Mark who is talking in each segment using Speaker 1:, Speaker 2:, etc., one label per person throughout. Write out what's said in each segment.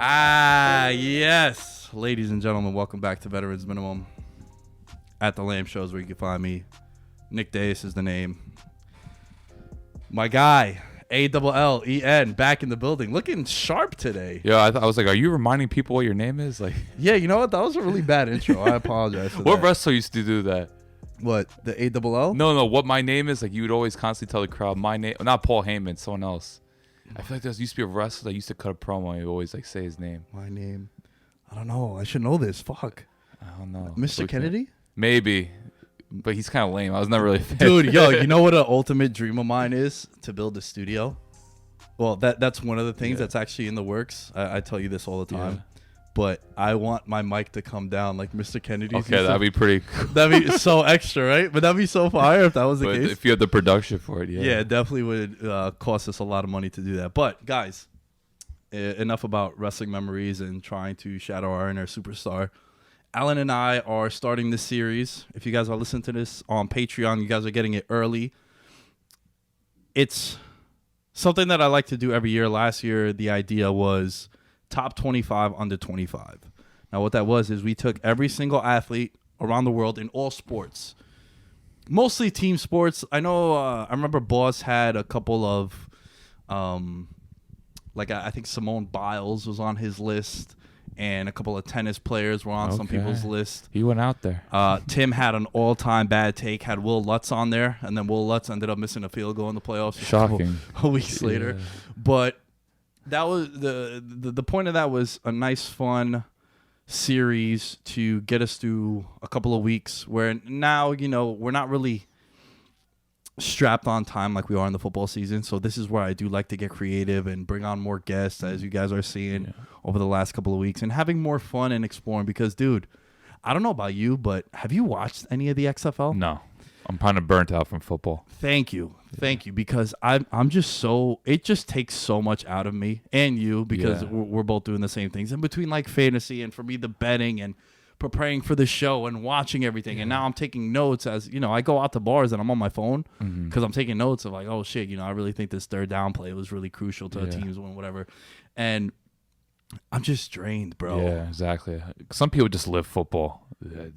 Speaker 1: Yes. Ladies and gentlemen, welcome back to Veterans Minimum. At the Lamb Shows where you can find me. Nick Deus is the name. My guy, ALLEN, back in the building. Looking sharp today.
Speaker 2: Yeah, I was like, are you reminding people what your name is? Like,
Speaker 1: yeah, you know what? That was a really bad intro. I apologize for
Speaker 2: what
Speaker 1: that.
Speaker 2: wrestler used to do that?
Speaker 1: What? The ALL?
Speaker 2: No, what my name is? Like, you would always constantly tell the crowd my name. Not Paul Heyman, someone else. I feel like there used to be a wrestler that used to cut a promo and he would always like say his name.
Speaker 1: My name. I don't know. I should know this. Fuck.
Speaker 2: I don't know.
Speaker 1: Mr. Kennedy?
Speaker 2: Maybe. But he's kind of lame. I was never really a fan.
Speaker 1: Dude, yo, you know what an ultimate dream of mine is? To build a studio. Well, that's one of the things that's actually in the works. I tell you this all the time. Yeah. But I want my mic to come down like Mr. Kennedy's.
Speaker 2: Okay, that'd be pretty cool.
Speaker 1: That'd be so extra, right? But that'd be so fire if that was the case.
Speaker 2: If you had the production for it, yeah.
Speaker 1: Yeah, it definitely would cost us a lot of money to do that. But, guys, enough about wrestling memories and trying to shadow our inner superstar. Alan and I are starting this series. If you guys are listening to this on Patreon, you guys are getting it early. It's something that I like to do every year. Last year, the idea was top 25 under 25. Now, what that was is we took every single athlete around the world in all sports, mostly team sports. I know I remember Boss had a couple of, I think Simone Biles was on his list. And a couple of tennis players were on some people's list.
Speaker 2: He went out there.
Speaker 1: Tim had an all-time bad take, had Will Lutz on there, and then Will Lutz ended up missing a field goal in the playoffs.
Speaker 2: Shocking.
Speaker 1: A week later. But that was the point of that was a nice, fun series to get us through a couple of weeks where now, we're not really strapped on time like we are in the football season. So this is where I do like to get creative and bring on more guests, as you guys are seeing over the last couple of weeks, and having more fun and exploring. Because, dude, I don't know about you, but have you watched any of the XFL?
Speaker 2: No. I'm kind of burnt out from football.
Speaker 1: Thank you. Because I'm just so, it just takes so much out of me and you, because we're both doing the same things. In between like fantasy and for me the betting and preparing for the show and watching everything, and now I'm taking notes as I go out to bars and I'm on my phone because I'm taking notes of like, oh shit, I really think this third down play was really crucial to a team's win, whatever, and I'm just drained, bro.
Speaker 2: Yeah, exactly. Some people just live football.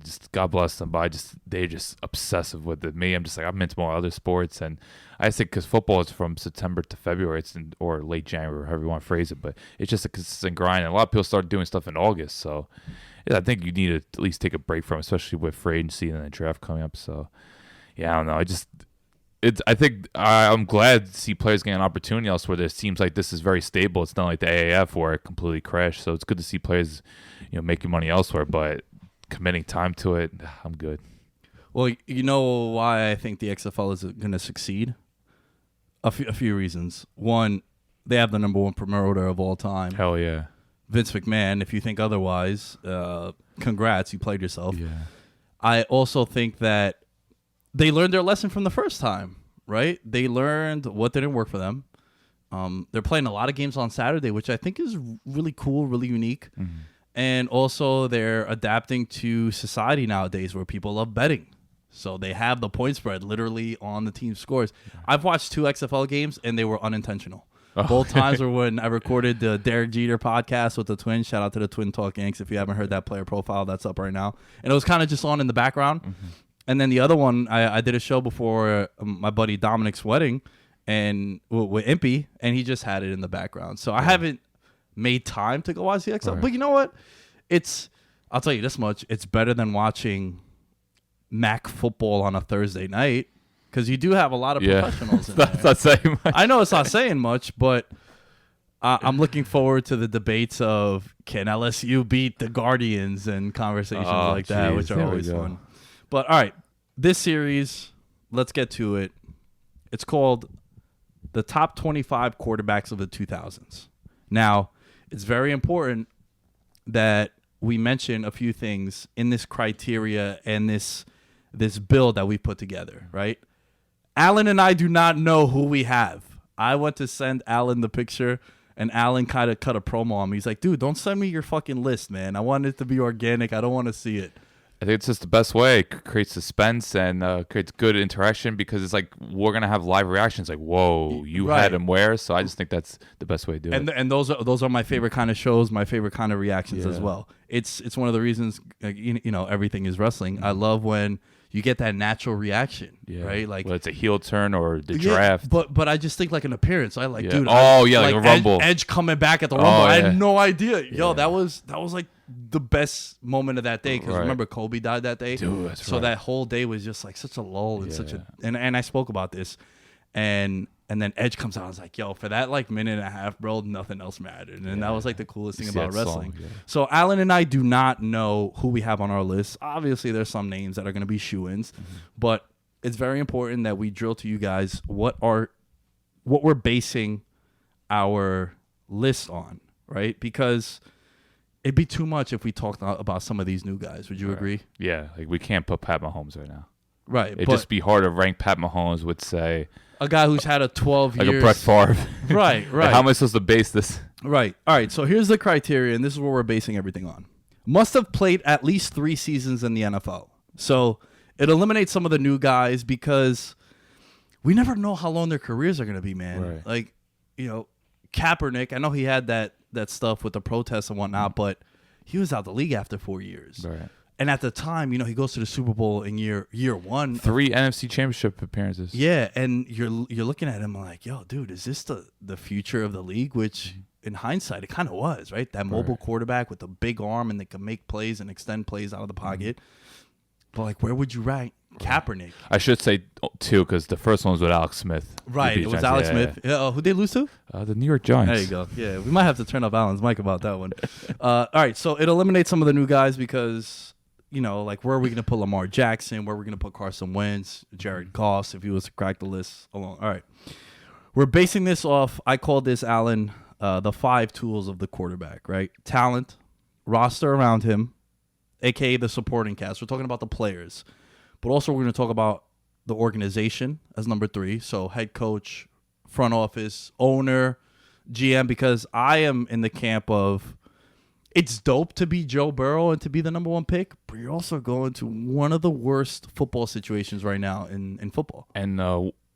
Speaker 2: Just God bless them, but they're just obsessive with it. Me, I'm just like, I'm into more other sports, and I think because football is from September to February, or late January, however you want to phrase it, but it's just a consistent grind. And a lot of people start doing stuff in August, so I think you need to at least take a break from it, especially with free agency and the draft coming up. So, yeah, I don't know. I think I'm glad to see players getting an opportunity elsewhere. It seems like this is very stable. It's not like the AAF where it completely crashed. So it's good to see players, making money elsewhere, but committing time to it, I'm good.
Speaker 1: Well, you know why I think the XFL is going to succeed? A few reasons. One, they have the number one promoter of all time.
Speaker 2: Hell yeah.
Speaker 1: Vince McMahon. If you think otherwise, congrats, you played yourself.
Speaker 2: Yeah.
Speaker 1: I also think that they learned their lesson from the first time, right? They learned what didn't work for them. They're playing a lot of games on Saturday, which I think is really cool, really unique. Mm-hmm. And also they're adapting to society nowadays where people love betting. So they have the point spread literally on the team scores. I've watched 2 XFL games, and they were unintentional. Both times were when I recorded the Derek Jeter podcast with the Twins. Shout out to the Twin Talk Yanks. If you haven't heard that player profile, that's up right now. And it was kind of just on in the background. Mm-hmm. And then the other one, I did a show before my buddy Dominic's wedding and with Impy, and he just had it in the background. So I haven't made time to go watch the XFL. Right. But you know what? I'll tell you this much. It's better than watching MAC football on a Thursday night, because you do have a lot of professionals in there.
Speaker 2: That's not saying much.
Speaker 1: I know it's not saying much, but I'm looking forward to the debates of can LSU beat the Guardians and conversations like that, which are always fun. But all right, this series, let's get to it. It's called the top 25 quarterbacks of the 2000s. Now, it's very important that we mention a few things in this criteria and this build that we put together, right? Alan and I do not know who we have. I went to send Alan the picture, and Alan kind of cut a promo on me. He's like, dude, don't send me your fucking list, man. I want it to be organic. I don't want to see it.
Speaker 2: I think it's just the best way. It creates suspense and creates good interaction because it's like we're gonna have live reactions. Like, whoa, you
Speaker 1: Right.
Speaker 2: had him where? So I just think that's the best way to do it.
Speaker 1: And those are my favorite kind of shows, my favorite kind of reactions as
Speaker 2: Yeah.
Speaker 1: well. It's one of the reasons you know everything is wrestling. I love when you get that natural reaction, right? Like
Speaker 2: whether it's a heel turn or the
Speaker 1: yeah,
Speaker 2: draft.
Speaker 1: but I just think like an appearance. I like,
Speaker 2: Yeah.
Speaker 1: dude.
Speaker 2: Oh, yeah, like a Rumble.
Speaker 1: Edge coming back at the Rumble. I
Speaker 2: yeah.
Speaker 1: had no idea. Yo,
Speaker 2: Yeah.
Speaker 1: that was like the best moment of that day because
Speaker 2: Right.
Speaker 1: remember Kobe died that day.
Speaker 2: Dude, that's
Speaker 1: so
Speaker 2: right.
Speaker 1: that whole day was just like such a lull and such
Speaker 2: Yeah.
Speaker 1: a and I spoke about this and then Edge comes out. I was like, yo, for that like minute and a half, bro, nothing else mattered. And that was like the coolest thing
Speaker 2: see
Speaker 1: about
Speaker 2: that song,
Speaker 1: wrestling.
Speaker 2: yeah.
Speaker 1: So Alan and I do not know who we have on our list. Obviously, there's some names that are going to be shoo-ins,
Speaker 2: Mm-hmm.
Speaker 1: but it's very important that we drill to you guys what we're basing our list on, right? Because it'd be too much if we talked about some of these new guys. Would you agree?
Speaker 2: Yeah, like we can't put Pat Mahomes right now.
Speaker 1: Right.
Speaker 2: It'd
Speaker 1: but
Speaker 2: just be hard to rank Pat Mahomes with, say,
Speaker 1: a guy who's had a 12
Speaker 2: like
Speaker 1: years.
Speaker 2: a Brett Favre.
Speaker 1: Right, right.
Speaker 2: How am I supposed to base this?
Speaker 1: Right. All right. So here's the criteria, and this is what we're basing everything on. Must have played at least 3 seasons in the NFL. So it eliminates some of the new guys because we never know how long their careers are going to be, man.
Speaker 2: Right.
Speaker 1: Like, you know, Kaepernick, I know he had that stuff with the protests and whatnot, but he was out the league after 4 years.
Speaker 2: Right.
Speaker 1: And at the time, you know, he goes to the Super Bowl in year 1.
Speaker 2: 3 NFC Championship appearances.
Speaker 1: Yeah, and you're looking at him like, yo, dude, is this the future of the league? Which, in hindsight, it kind of was, right? That mobile quarterback with the big arm and that can make plays and extend plays out of the pocket. But like, where would you rank Kaepernick?
Speaker 2: I should say 2 because the first one was with Alex Smith.
Speaker 1: Right,
Speaker 2: The
Speaker 1: it was
Speaker 2: Giants.
Speaker 1: Alex
Speaker 2: Yeah,
Speaker 1: Smith. Yeah, who'd they lose to?
Speaker 2: The New York Giants.
Speaker 1: There you go. Yeah, we might have to turn up Alan's mic about that one. All right, so it eliminates some of the new guys because, you know, like where are we going to put Lamar Jackson? Where are we going to put Carson Wentz, Jared Goff, if he was to crack the list alone? All right. We're basing this off, I call this, Alan, the 5 tools of the quarterback, right? Talent, roster around him, a.k.a. the supporting cast. We're talking about the players. But also we're going to talk about the organization as number 3. So head coach, front office, owner, GM, because I am in the camp of it's dope to be Joe Burrow and to be the number 1 pick, but you're also going to one of the worst football situations right now in football.
Speaker 2: And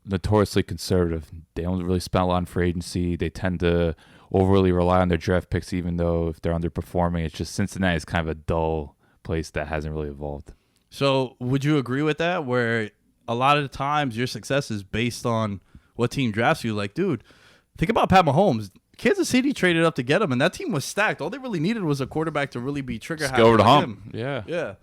Speaker 2: notoriously conservative. They don't really spend a lot on free agency. They tend to overly rely on their draft picks, even though if they're underperforming, it's just Cincinnati is kind of a dull place that hasn't really evolved.
Speaker 1: So would you agree with that, where a lot of the times your success is based on what team drafts you? Like, dude, think about Pat Mahomes. Kansas City traded up to get him, and that team was stacked. All they really needed was a quarterback to really be trigger happy.
Speaker 2: Go over the
Speaker 1: like
Speaker 2: hump.
Speaker 1: him.
Speaker 2: Yeah.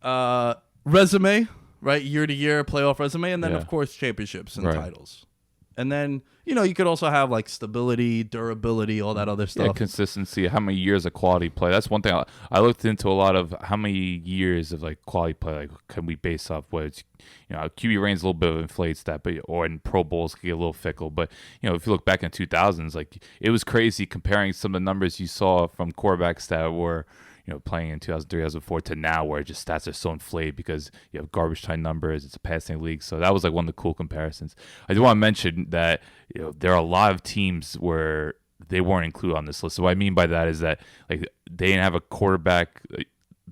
Speaker 1: Yeah. Resume, right? Year to year playoff resume, and then,
Speaker 2: Yeah.
Speaker 1: of course, championships and
Speaker 2: Right.
Speaker 1: titles. And then, you know, you could also have like stability, durability, all that other stuff.
Speaker 2: Yeah, consistency, how many years of quality play. That's one thing I looked into a lot of how many years of like quality play like can we base off what it's, you know, QB range a little bit of inflates that, but or in Pro Bowls can get a little fickle. But you know, if you look back in 2000s, like it was crazy comparing some of the numbers you saw from quarterbacks that were, you know, playing in 2003, 2004 to now, where just stats are so inflated because you have garbage time numbers. It's a passing league, so that was like one of the cool comparisons. I do want to mention that, you know, there are a lot of teams where they weren't included on this list. So what I mean by that is that like they didn't have a quarterback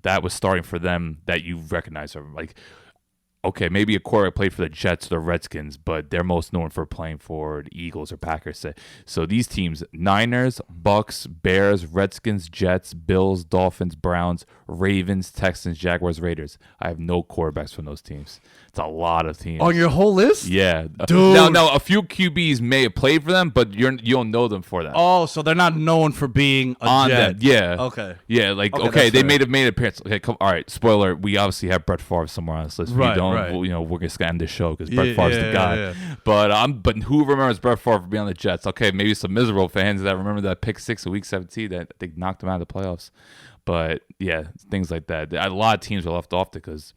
Speaker 2: that was starting for them that you recognize from. Like, okay, maybe a quarterback played for the Jets or the Redskins, but they're most known for playing for the Eagles or Packers. So these teams, Niners, Bucks, Bears, Redskins, Jets, Bills, Dolphins, Browns, Ravens, Texans, Jaguars, Raiders. I have no quarterbacks from those teams. It's a lot of teams.
Speaker 1: On your whole list?
Speaker 2: Yeah.
Speaker 1: Dude.
Speaker 2: Now, a few QBs may have played for them, but you don't know them for that.
Speaker 1: Oh, so they're not known for being a
Speaker 2: On
Speaker 1: Jet.
Speaker 2: them, yeah.
Speaker 1: Okay.
Speaker 2: Yeah, like,
Speaker 1: Okay,
Speaker 2: okay,
Speaker 1: that's
Speaker 2: they
Speaker 1: fair.
Speaker 2: may have made an appearance. Okay, come, all right, spoiler, we obviously have Brett Favre somewhere on this list.
Speaker 1: Right,
Speaker 2: we don't,
Speaker 1: right.
Speaker 2: well, you know, we're just going to end this show because
Speaker 1: Yeah,
Speaker 2: Brett Favre's
Speaker 1: yeah,
Speaker 2: the guy.
Speaker 1: yeah.
Speaker 2: But who remembers Brett Favre being on the Jets? Okay, maybe some miserable fans that remember that pick 6 of week 17 that they knocked him out of the playoffs. But, yeah, things like that. A lot of teams are left off because,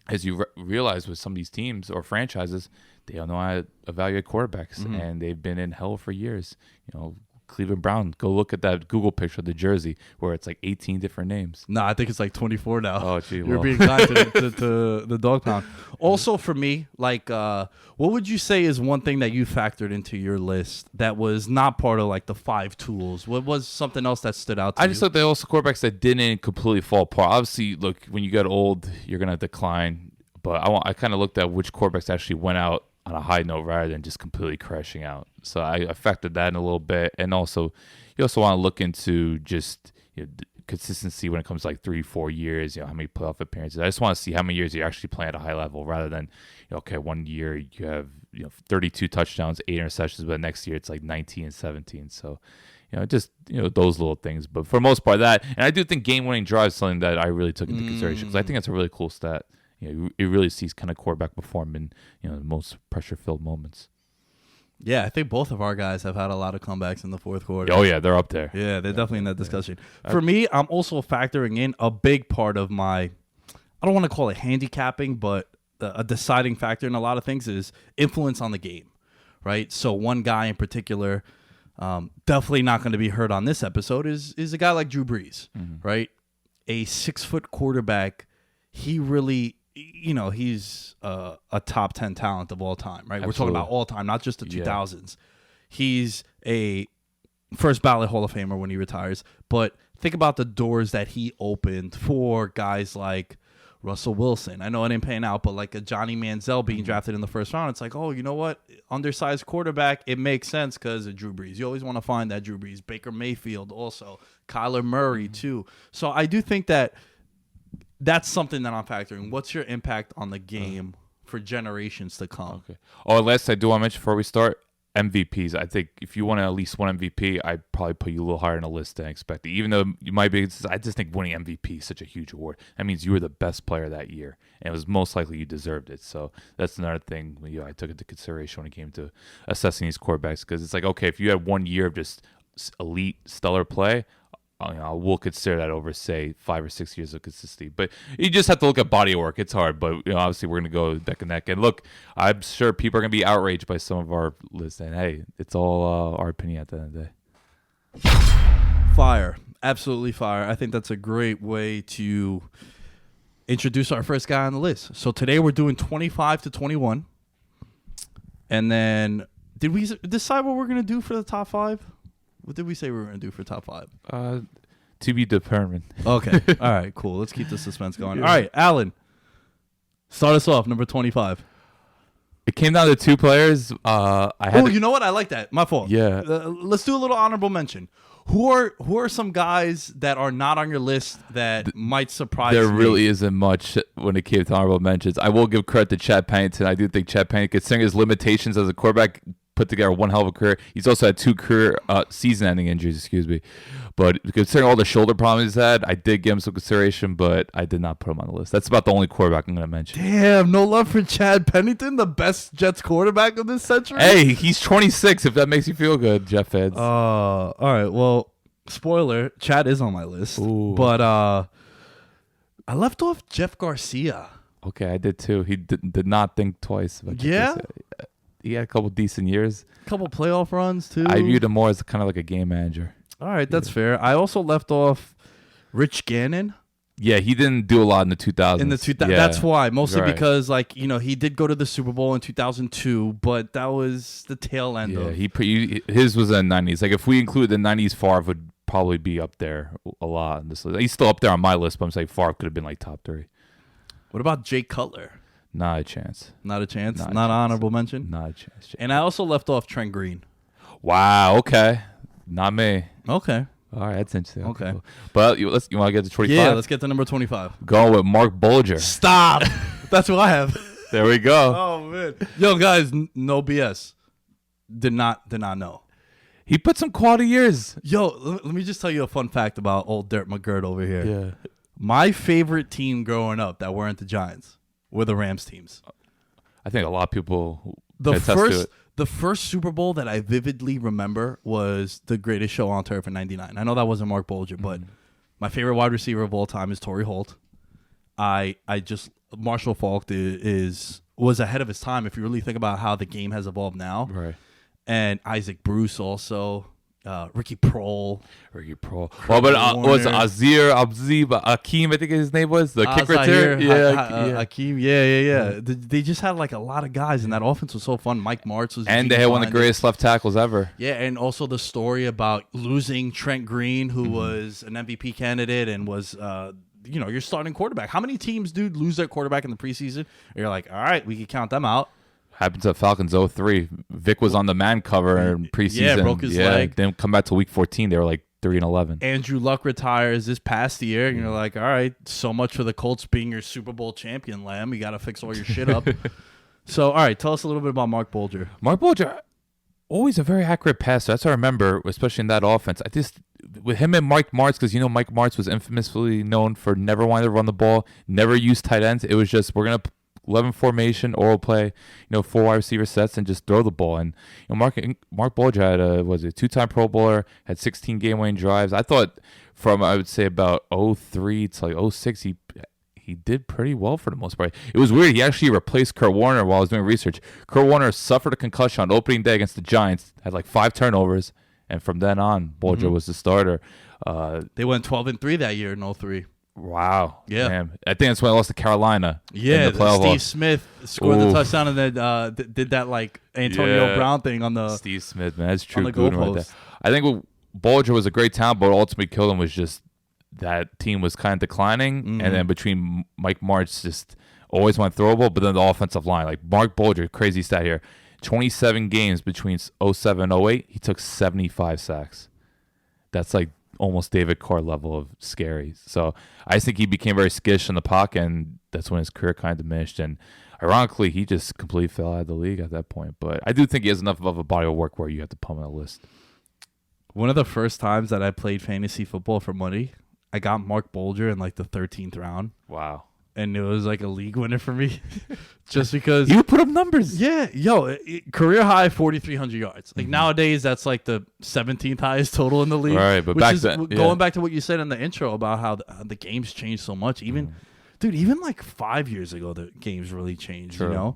Speaker 2: as you realize with some of these teams or franchises, they don't know how to evaluate quarterbacks, and they've been in hell for years. You know, Cleveland Brown. Go look at that Google picture of the jersey where it's like 18 different names.
Speaker 1: No, I think it's like 24 now.
Speaker 2: Oh, gee,
Speaker 1: You're
Speaker 2: well.
Speaker 1: being kind to the dog pound. Also, for me, like, what would you say is one thing that you factored into your list that was not part of like the 5 tools? What was something else that stood out to
Speaker 2: I
Speaker 1: you?
Speaker 2: just looked at also quarterbacks that didn't completely fall apart. Obviously, look, when you get old, you're gonna decline. But I kind of looked at which quarterbacks actually went out on a high note rather than just completely crashing out. So I factored that in a little bit, and also you also want to look into just consistency when it comes to like 3-4 years. How many playoff appearances. I just want to see how many years you're actually playing at a high level rather than okay, one year you have 32 touchdowns, 8 interceptions, but the next year it's like 19 and 17. So just those little things. But for the most part, that, and I do think game-winning drive is something that I really took into consideration because I think it's a really cool stat. It really sees kind of quarterback perform in the most pressure-filled moments.
Speaker 1: Yeah, I think both of our guys have had a lot of comebacks in the fourth quarter.
Speaker 2: Oh yeah, they're up there.
Speaker 1: Yeah, they're definitely in that discussion. For me, I'm also factoring in a big part of my, I don't want to call it handicapping, but a deciding factor in a lot of things is influence on the game, right? So one guy in particular, definitely not going to be heard on this episode, is a guy like Drew Brees, right? A 6-foot quarterback. He really, he's a top 10 talent of all time, right?
Speaker 2: Absolutely.
Speaker 1: We're talking about all time, not just the 2000s. He's a first ballot Hall of Famer when he retires. But think about the doors that he opened for guys like Russell Wilson. I know it ain't paying out, but like a Johnny Manziel being drafted in the first round, it's like, oh, you know what? Undersized quarterback, it makes sense because of Drew Brees. You always want to find that Drew Brees. Baker Mayfield also. Kyler Murray, too. So I do think that that's something that I'm factoring. What's your impact on the game for generations to come?
Speaker 2: Okay. Oh, last I do want to mention before we start, MVPs. I think if you want at least one MVP, I'd probably put you a little higher on the list than expected. Even though you might be, I just think winning MVP is such a huge award. That means you were the best player that year, and it was most likely you deserved it. So that's another thing I took into consideration when it came to assessing these quarterbacks, because it's like, okay, if you had 1 year of just elite, stellar play, we'll consider that over, say, 5 or 6 years of consistency. But you just have to look at body of work. It's hard, but obviously we're going to go neck and neck. And look, I'm sure people are going to be outraged by some of our lists. And hey, it's all our opinion at the end of the day.
Speaker 1: Fire. Absolutely fire. I think that's a great way to introduce our first guy on the list. So today we're doing 25 to 21. And then did we decide what we're going to do for the top 5? What did we say we were going to do for top 5?
Speaker 2: To be determined.
Speaker 1: Okay. All right, cool. Let's keep the suspense going. All right, Alan, start us off, number 25.
Speaker 2: It came down to 2 players.
Speaker 1: You know what? I like that. My fault.
Speaker 2: Yeah.
Speaker 1: Let's do a little honorable mention. Who are some guys that are not on your list that might surprise you?
Speaker 2: There really isn't much when it came to honorable mentions. I will give credit to Chad Pennington. I do think Chad Pennington, considering his limitations as a quarterback, put together one hell of a career. He's also had 2 career season-ending injuries, But considering all the shoulder problems he's had, I did give him some consideration, but I did not put him on the list. That's about the only quarterback I'm going to mention.
Speaker 1: Damn, no love for Chad Pennington, the best Jets quarterback of this century?
Speaker 2: Hey, he's 26, if that makes you feel good, Jeff fans.
Speaker 1: All right, well, spoiler, Chad is on my list.
Speaker 2: Ooh.
Speaker 1: But I left off Jeff Garcia.
Speaker 2: Okay, I did too. He did not think twice about Jeff
Speaker 1: Yeah?
Speaker 2: Garcia. He had a couple decent years.
Speaker 1: Couple playoff runs, too.
Speaker 2: I viewed him more as kind of like a game manager.
Speaker 1: All right, that's fair. I also left off Rich Gannon.
Speaker 2: Yeah, he didn't do a lot in the 2000s.
Speaker 1: In the 2000s. That's why. Mostly
Speaker 2: Right.
Speaker 1: because, he did go to the Super Bowl in 2002, but that was the tail end of
Speaker 2: his was in the 90s. Like, if we include the 90s, Favre would probably be up there a lot in this list. He's still up there on my list, but I'm saying Favre could have been like top 3.
Speaker 1: What about Jay Cutler?
Speaker 2: Not a chance.
Speaker 1: Not a chance?
Speaker 2: Not a
Speaker 1: Not an
Speaker 2: chance.
Speaker 1: honorable mention?
Speaker 2: Not a chance.
Speaker 1: And I also left off Trent Green.
Speaker 2: Wow, okay. Not me.
Speaker 1: Okay.
Speaker 2: All right, that's interesting.
Speaker 1: Okay.
Speaker 2: Cool. But you want to get to 25?
Speaker 1: Yeah, let's get to number 25.
Speaker 2: Going with Mark Bulger.
Speaker 1: Stop! That's what I have.
Speaker 2: There we go.
Speaker 1: Oh, man. Yo, guys, no BS. Did not know.
Speaker 2: He put some quality years.
Speaker 1: Yo, let me just tell you a fun fact about old Dirt McGirt over here.
Speaker 2: Yeah.
Speaker 1: My favorite team growing up that weren't the Giants were the Rams teams.
Speaker 2: I think a lot of people
Speaker 1: The
Speaker 2: can attest to it.
Speaker 1: The first Super Bowl that I vividly remember was the Greatest Show on Turf in '99. I know that wasn't Mark Bulger, but my favorite wide receiver of all time is Torrey Holt. Marshall Faulk was ahead of his time if you really think about how the game has evolved now.
Speaker 2: Right.
Speaker 1: And Isaac Bruce also. Ricky Prohl.
Speaker 2: Ricky Pro. Well, but was it Abzib Akeem? I think his name was the kick return.
Speaker 1: Hakeem. Yeah. They just had like a lot of guys, and that offense was so fun. Mike Martz was,
Speaker 2: and they had one of the greatest left tackles ever.
Speaker 1: Yeah, and also the story about losing Trent Green, who was an MVP candidate and was, your starting quarterback. How many teams, dude, lose their quarterback in the preseason? And you're like, all right, we can count them out.
Speaker 2: Happens at Falcons 03. Vic was on the man cover in preseason.
Speaker 1: Yeah, broke his leg.
Speaker 2: Then come back to week 14. They were like 3-11.
Speaker 1: Andrew Luck retires this past year, and you're like, all right, so much for the Colts being your Super Bowl champion, Lamb. You got to fix all your shit up. So, all right, tell us a little bit about Mark Bulger.
Speaker 2: Mark Bulger, always a very accurate passer. That's what I remember, especially in that offense. With him and Mike Martz, because Mike Martz was infamously known for never wanting to run the ball, never used tight ends. It was just, we're going to 11 formation, oral play, 4 wide receiver sets, and just throw the ball. And Mark Bulger had a 2-time Pro Bowler, had 16 game-winning drives. I thought from, I would say, about 03 to like 06, he did pretty well for the most part. It was weird. He actually replaced Kurt Warner while I was doing research. Kurt Warner suffered a concussion on opening day against the Giants, had like 5 turnovers, and from then on, Bulger was the starter.
Speaker 1: They went 12-3 that year in 03.
Speaker 2: Wow.
Speaker 1: Yeah.
Speaker 2: Man. I think that's when I lost to Carolina.
Speaker 1: Yeah,
Speaker 2: in the playoff.
Speaker 1: Steve Smith scored the touchdown and then did that like Antonio Brown thing on the
Speaker 2: Steve Smith, man. That's true.
Speaker 1: on the goalpost.
Speaker 2: Right, I think what Bulger was a great talent, but what ultimately killed him was just that team was kind of declining. And then between Mike Martz just always went throwable, but then the offensive line, like Mark Bulger, crazy stat here, 27 games between 07 and 08, he took 75 sacks. That's like almost David Carr level of scary. So I think he became very skittish in the pocket, and that's when his career kind of diminished. And ironically, he just completely fell out of the league at that point. But I do think he has enough of a body of work where you have to put him on a list.
Speaker 1: One of the first times that I played fantasy football for money, I got Mark Bulger in like the 13th round.
Speaker 2: Wow.
Speaker 1: And it was like a league winner for me just because.
Speaker 2: You put up numbers.
Speaker 1: Yeah. Career high 4,300 yards. Like nowadays, that's like the 17th highest total in the league.
Speaker 2: Right. But back then.
Speaker 1: Going back to what you said in the intro about how the game's changed so much. Even like 5 years ago, the game's really changed,
Speaker 2: True.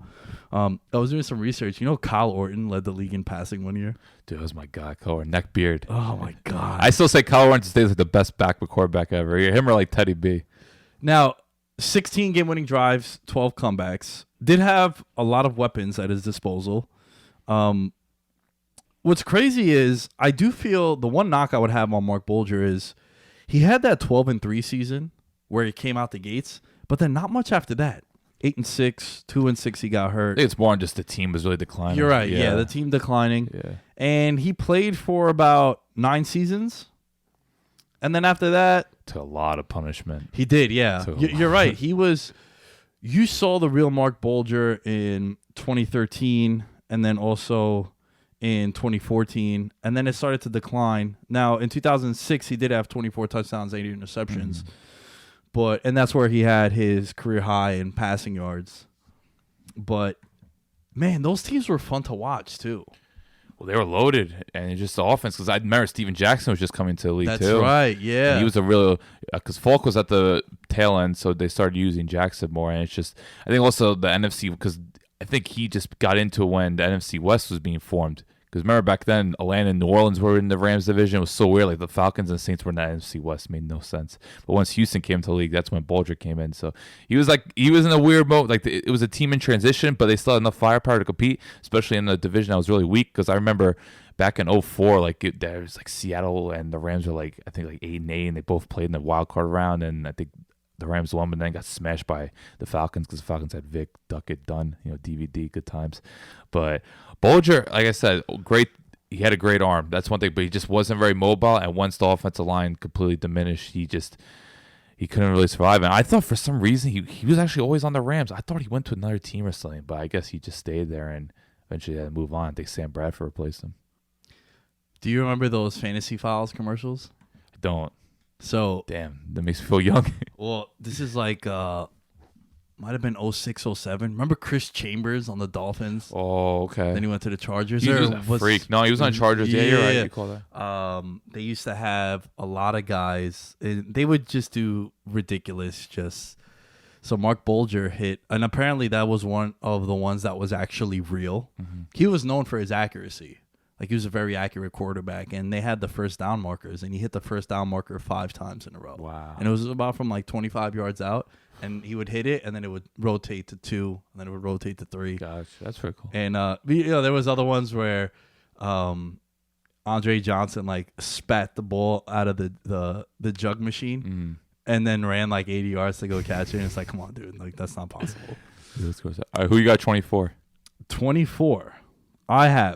Speaker 1: I was doing some research. Kyle Orton led the league in passing one year.
Speaker 2: Dude, that was my guy, Kyle Orton. Neck beard.
Speaker 1: Oh, my God.
Speaker 2: I still say Kyle Orton stays like the best backward quarterback ever. Him or like Teddy B.
Speaker 1: Now, 16 game-winning drives, 12 comebacks. Did have a lot of weapons at his disposal. What's crazy is I do feel the one knock I would have on Mark Bulger is he had that 12-3 season where he came out the gates, but then not much after that. 8-6, 2-6, he got hurt.
Speaker 2: I think it's more than just the team was really declining.
Speaker 1: You're right. Yeah, the team declining.
Speaker 2: Yeah.
Speaker 1: And he played for about 9 seasons. And then after that,
Speaker 2: to a lot of punishment.
Speaker 1: He did, yeah. You're right. You saw the real Mark Bulger in 2013 and then also in 2014. And then it started to decline. Now, in 2006, he did have 24 touchdowns, 80 interceptions. And that's where he had his career high in passing yards. But, man, those teams were fun to watch, too.
Speaker 2: Well, they were loaded, and just the offense. Because I remember Steven Jackson was just coming to the league too.
Speaker 1: That's right, yeah.
Speaker 2: And he was a real because Falk was at the tail end, so they started using Jackson more. And it's just, I think also the NFC, because I think he just got into it when the NFC West was being formed. Because remember back then, Atlanta and New Orleans were in the Rams division. It was so weird. Like the Falcons and Saints were in the NFC West. It made no sense. But once Houston came to the league, that's when Bulger came in. So he was in a weird mode. Like it was a team in transition, but they still had enough firepower to compete, especially in the division that was really weak. Because I remember back in 04, there was Seattle and the Rams were I think 8-8, and they both played in the wild card round. And I think the Rams won, but then got smashed by the Falcons because the Falcons had Vic, Duckett, Dunn, DVD, good times. But Bulger, like I said, great. He had a great arm. That's one thing, but he just wasn't very mobile. And once the offensive line completely diminished, he couldn't really survive. And I thought for some reason he was actually always on the Rams. I thought he went to another team or something, but I guess he just stayed there and eventually had to move on. I think Sam Bradford replaced him.
Speaker 1: Do you remember those Fantasy Files commercials?
Speaker 2: I don't.
Speaker 1: So
Speaker 2: damn, that makes me feel young.
Speaker 1: Well, this is might have been 06, 07. Remember Chris Chambers on the Dolphins?
Speaker 2: Oh, okay.
Speaker 1: Then he went to the Chargers.
Speaker 2: He was a freak. No, he was on Chargers. Yeah, you're right. You call that.
Speaker 1: They used to have a lot of guys, and they would just do ridiculous. So Mark Bulger hit, and apparently that was one of the ones that was actually real. He was known for his accuracy. Like, he was a very accurate quarterback, and they had the first down markers, and he hit the first down marker 5 times in a row.
Speaker 2: Wow.
Speaker 1: And it was about from like 25 yards out, and he would hit it, and then it would rotate to 2, and then it would rotate to 3.
Speaker 2: Gosh, that's pretty cool.
Speaker 1: And there was other ones where Andre Johnson like spat the ball out of the jug machine and then ran like 80 yards to go catch it. And it's like, come on, dude, like that's not possible.
Speaker 2: All right, who you got 24?
Speaker 1: 24. I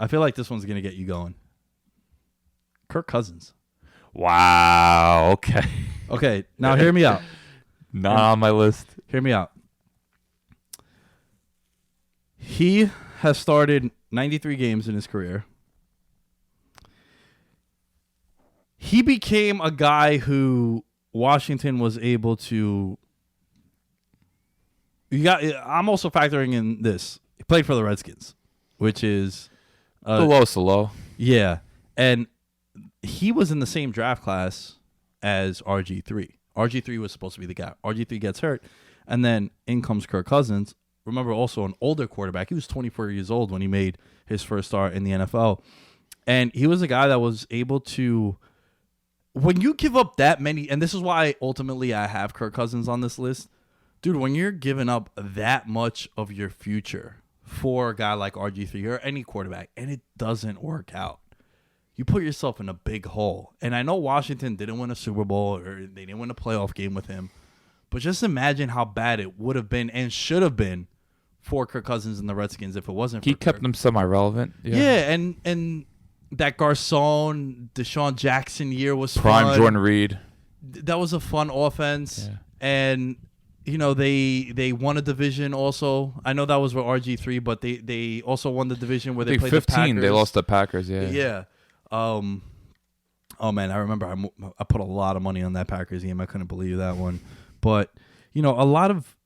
Speaker 1: feel like this one's gonna get you going. Kirk Cousins.
Speaker 2: Wow. Okay.
Speaker 1: Okay, now hear me out.
Speaker 2: Not on my list.
Speaker 1: Hear me out. He has started 93 games in his career. He became a guy who Washington was able to. I'm also factoring in this. He played for the Redskins, which is
Speaker 2: The lowest of low.
Speaker 1: Yeah, and he was in the same draft class as RG3. RG3 was supposed to be the guy. RG3 gets hurt, and then in comes Kirk Cousins. Remember, also an older quarterback. He was 24 years old when he made his first start in the NFL, and he was a guy that was able to. When you give up that many, and this is why ultimately I have Kirk Cousins on this list, dude, when you're giving up that much of your future for a guy like RG3 or any quarterback, and it doesn't work out, you put yourself in a big hole. And I know Washington didn't win a Super Bowl or they didn't win a playoff game with him, but just imagine how bad it would have been and should have been for Kirk Cousins and the Redskins if it wasn't for
Speaker 2: He kept
Speaker 1: Kirk.
Speaker 2: them semi-relevant.
Speaker 1: Yeah, and that Garcon, Deshaun Jackson year was
Speaker 2: Prime
Speaker 1: fun.
Speaker 2: Jordan Reed.
Speaker 1: That was a fun offense.
Speaker 2: Yeah.
Speaker 1: And, they won a division also. I know that was with RG3, but they also won the division where
Speaker 2: I
Speaker 1: they
Speaker 2: think
Speaker 1: played
Speaker 2: 15,
Speaker 1: the Packers.
Speaker 2: they lost the Packers, yeah.
Speaker 1: Yeah. Oh, man, I remember I put a lot of money on that Packers game. I couldn't believe that one. But, a lot of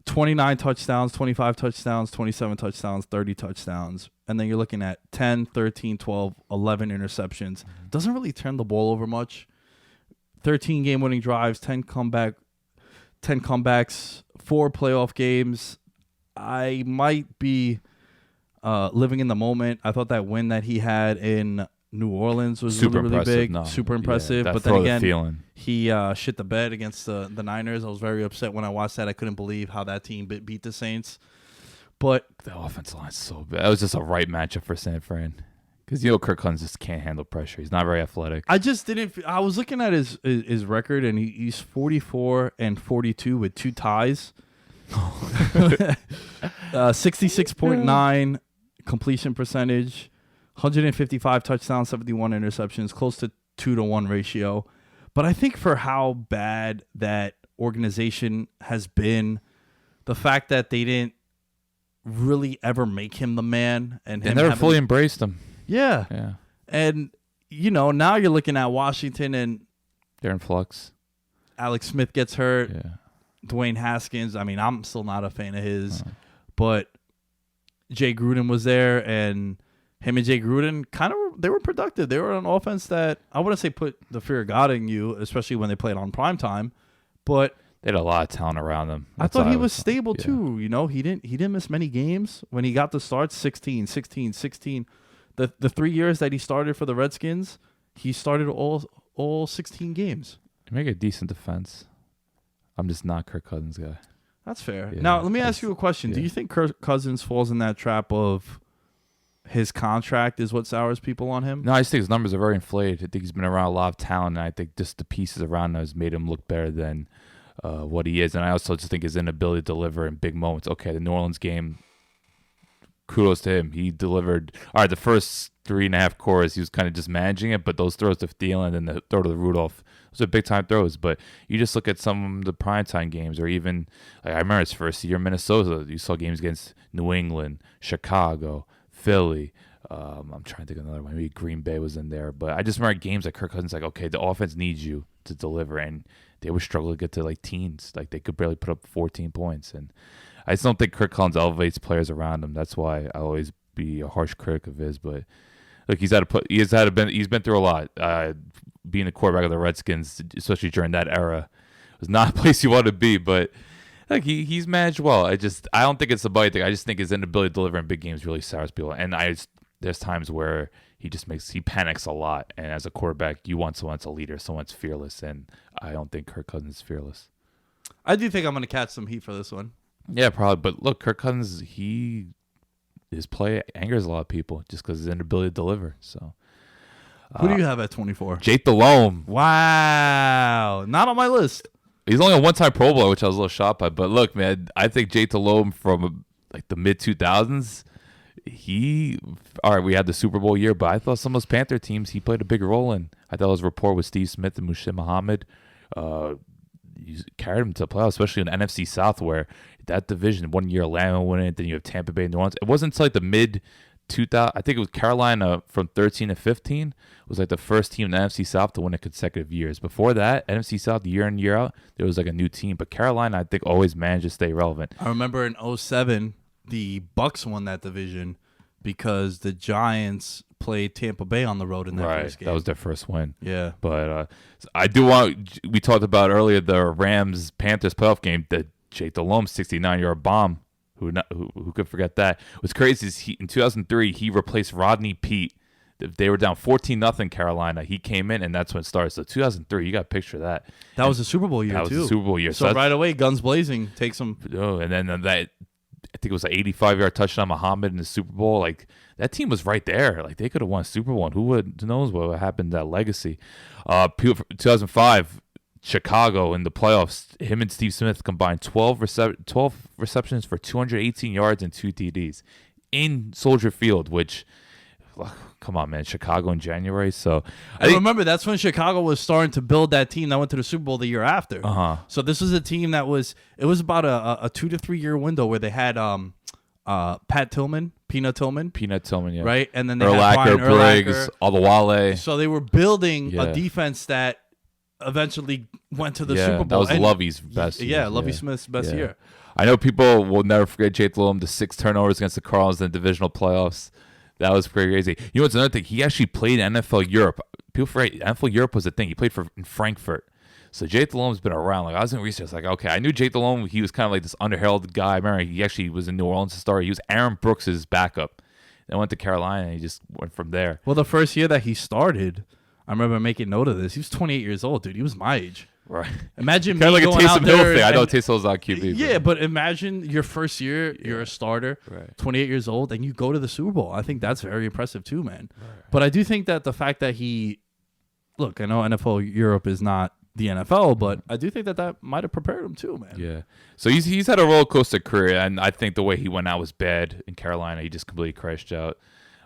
Speaker 1: 29 touchdowns, 25 touchdowns, 27 touchdowns, 30 touchdowns. And then you're looking at 10, 13, 12, 11 interceptions. Doesn't really turn the ball over much. 13 game-winning drives, 10 comebacks, 4 playoff games. I might be living in the moment. I thought that win that he had in New Orleans was
Speaker 2: Super
Speaker 1: really, really
Speaker 2: impressive.
Speaker 1: big.
Speaker 2: No.
Speaker 1: Super
Speaker 2: Yeah,
Speaker 1: impressive.
Speaker 2: that
Speaker 1: But then
Speaker 2: throw the
Speaker 1: again,
Speaker 2: feeling.
Speaker 1: he shit the bed against the Niners. I was very upset when I watched that. I couldn't believe how that team beat the Saints. But
Speaker 2: The offensive line's so bad. That was just a right matchup for San Fran. Because Kirk Cousins just can't handle pressure. He's not very athletic.
Speaker 1: I just didn't. I was looking at his record, and he's 44-42 with 2 ties. 66.9 completion percentage, 155 touchdowns, 71 interceptions, close to 2-to-1 ratio. But I think for how bad that organization has been, the fact that they didn't really ever make him the man, and
Speaker 2: They
Speaker 1: him
Speaker 2: never
Speaker 1: having-
Speaker 2: fully embraced him.
Speaker 1: yeah.
Speaker 2: Yeah.
Speaker 1: And now you're looking at Washington, and
Speaker 2: They're in flux.
Speaker 1: Alex Smith gets hurt.
Speaker 2: Yeah.
Speaker 1: Dwayne Haskins, I mean, I'm still not a fan of his, but Jay Gruden was there, and him and Jay Gruden they were productive. They were an offense that I wouldn't say put the fear of God in you, especially when they played on primetime, but
Speaker 2: They had a lot of talent around them.
Speaker 1: I thought he was stable too. He didn't miss many games when he got the starts. 16. The 3 years that he started for the Redskins, he started all 16 games.
Speaker 2: They make a decent defense. I'm just not Kirk Cousins guy.
Speaker 1: That's fair.
Speaker 2: Yeah,
Speaker 1: Now, let me ask you a question. Do
Speaker 2: yeah.
Speaker 1: you think Kirk Cousins falls in that trap of his contract is what sours people on him?
Speaker 2: No, I just think his numbers are very inflated. I think he's been around a lot of talent, and I think just the pieces around him has made him look better than what he is. And I also just think his inability to deliver in big moments. Okay, the New Orleans game, kudos to him. He delivered. All right, the first 3.5 quarters, he was kind of just managing it, but those throws to Thielen and the throw to the Rudolph, those are big-time throws. But you just look at some of the primetime games, or even, I remember his first year in Minnesota, you saw games against New England, Chicago, Philly. I'm trying to think of another one. Maybe Green Bay was in there. But I just remember games like Kirk Cousins, like, okay, the offense needs you to deliver. And they would struggle to get to, teens. Like, they could barely put up 14 points. And I just don't think Kirk Cousins elevates players around him. That's why I always be a harsh critic of his. But, look, he's been through a lot. Being a quarterback of the Redskins, especially during that era, was not a place you want to be. But he's managed well. I don't think it's a bite thing. I just think his inability to deliver in big games really sours people. And there's times where he panics a lot. And as a quarterback, you want someone that's a leader, someone that's fearless. And I don't think Kirk Cousins is fearless.
Speaker 1: I do think I'm going to catch some heat for this one.
Speaker 2: Yeah, probably. But look, Kirk Cousins, his play angers a lot of people just because his inability to deliver. So,
Speaker 1: Who do you have at 24?
Speaker 2: Jake Delhomme.
Speaker 1: Wow. Not on my list.
Speaker 2: He's only a one-time Pro Bowler, which I was a little shocked by. But look, man, I think Jake Delhomme from like the mid-2000s, all right, we had the Super Bowl year, but I thought some of those Panther teams he played a big role in. I thought his rapport with Steve Smith and Muhsin Muhammad carried him to the playoffs, especially in the NFC South, where that division, 1 year Atlanta won it, then you have Tampa Bay and New Orleans. It wasn't until like the mid-2000s, I think it was Carolina from 13 to 15, was like the first team in the NFC South to win it consecutive years. Before that, NFC South, year in, year out, there was like a new team. But Carolina, I think, always managed to stay relevant.
Speaker 1: I remember in 07, the Bucks won that division because the Giants played Tampa Bay on the road in that first game.
Speaker 2: That was their first win.
Speaker 1: Yeah.
Speaker 2: But I do want, we talked about earlier the Rams-Panthers playoff game, the Jake Delhomme 69-yard bomb. Who could forget that? What's crazy is in 2003, he replaced Rodney Peete. They were down 14-0 Carolina. He came in, and that's when it started. So 2003, you got a picture of that.
Speaker 1: That was a Super Bowl year, too.
Speaker 2: That was a Super Bowl year.
Speaker 1: So right away, guns blazing, takes them.
Speaker 2: Oh, and then that, I think it was an 85-yard touchdown Muhammad in the Super Bowl. Like, that team was right there. Like, they could have won a Super Bowl. And who knows what happened to that legacy. 2005, Chicago in the playoffs, him and Steve Smith combined 12 receptions for 218 yards and 2 TDs in Soldier Field, which, come on, man, Chicago in January. So
Speaker 1: I remember that's when Chicago was starting to build that team that went to the Super Bowl the year after. So this was a team that was about a 2 to 3 year window where they had Peanut Tillman,
Speaker 2: yeah,
Speaker 1: right, and then they
Speaker 2: Urlacher,
Speaker 1: had
Speaker 2: Briggs, Adewale.
Speaker 1: So they were building a defense that eventually went to the Super Bowl.
Speaker 2: That was Lovey's best.
Speaker 1: Lovey Smith's best year.
Speaker 2: I know people will never forget Jake Delhomme, the 6 turnovers against the Cardinals in the divisional playoffs. That was pretty crazy. You know what's another thing? He actually played NFL Europe. People forget NFL Europe was a thing. He played in Frankfurt. So Jake Delhomme's been around. Like, I was in research. Like, okay, I knew Jake Delhomme. He was kind of like this underheralded guy. I remember he actually was in New Orleans to start. He was Aaron Brooks' backup. Then went to Carolina, and he just went from there.
Speaker 1: Well, the first year that he started, I remember making note of this. He was 28 years old, dude. He was my age.
Speaker 2: Right.
Speaker 1: Imagine
Speaker 2: kind
Speaker 1: me
Speaker 2: of like
Speaker 1: going
Speaker 2: a Taysom Hill thing. I know
Speaker 1: and,
Speaker 2: Taysom Hill's on QB.
Speaker 1: Yeah, but imagine your first year, you're a starter, 28 years old, and you go to the Super Bowl. I think that's very impressive too, man. Right. But I do think that the fact that I know NFL Europe is not the NFL, but I do think that might have prepared him too, man.
Speaker 2: Yeah. So he's had a roller coaster career, and I think the way he went out was bad in Carolina. He just completely crashed out.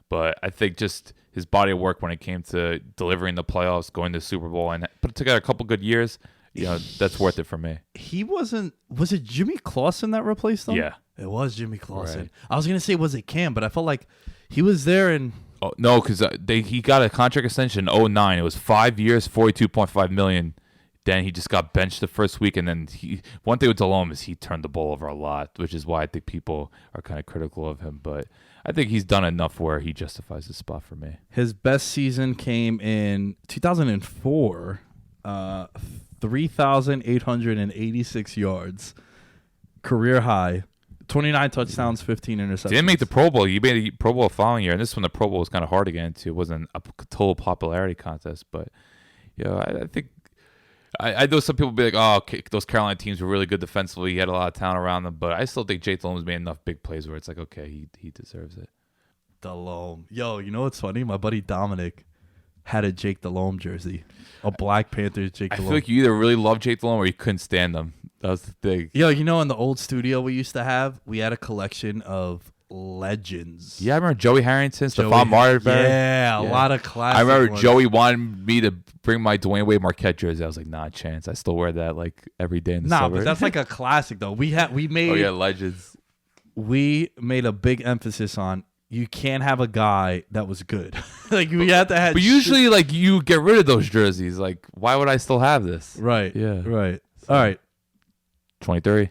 Speaker 2: But I think just his body of work when it came to delivering the playoffs, going to the Super Bowl, and put together a couple good years, that's worth it for me.
Speaker 1: Was it Jimmy Clausen that replaced him?
Speaker 2: Yeah.
Speaker 1: It was Jimmy Clausen.
Speaker 2: Right.
Speaker 1: I was going to say, was it Cam? But I felt like he was there and...
Speaker 2: Oh, no, because he got a contract extension in 2009. It was 5 years, $42.5 million. Then he just got benched the first week, and then one thing with Delhomme is he turned the ball over a lot, which is why I think people are kind of critical of him. But I think he's done enough where he justifies his spot for me.
Speaker 1: His best season came in 2004, 3,886 yards, career high, 29 touchdowns, 15 interceptions.
Speaker 2: He didn't make the Pro Bowl. He made the Pro Bowl the following year, and this one the Pro Bowl was kind of hard to get into. It wasn't a total popularity contest, but I think. I know some people be like, oh, okay, those Carolina teams were really good defensively. He had a lot of talent around them. But I still think Jake Delhomme's made enough big plays where it's like, okay, he deserves it.
Speaker 1: Delhomme. Yo, you know what's funny? My buddy Dominic had a Jake Delhomme jersey. A Black Panthers Jake Delhomme.
Speaker 2: I feel like you either really love Jake Delhomme or you couldn't stand him. That was the thing.
Speaker 1: Yo, in the old studio we used to have, we had a collection of legends.
Speaker 2: Yeah, I remember Joey Harrington, Stephon Marbury.
Speaker 1: Yeah, a lot of classic
Speaker 2: I remember
Speaker 1: ones.
Speaker 2: Joey wanted me to bring my Dwayne Wade Marquette jersey. I was like, nah, chance. I still wear that like every day in the summer.
Speaker 1: But that's like a classic though. We made
Speaker 2: oh yeah, legends.
Speaker 1: We made a big emphasis on you can't have a guy that was good. Like we had to have.
Speaker 2: But usually, like you get rid of those jerseys. Like, why would I still have this?
Speaker 1: Right.
Speaker 2: Yeah.
Speaker 1: Right. All right.
Speaker 2: 23.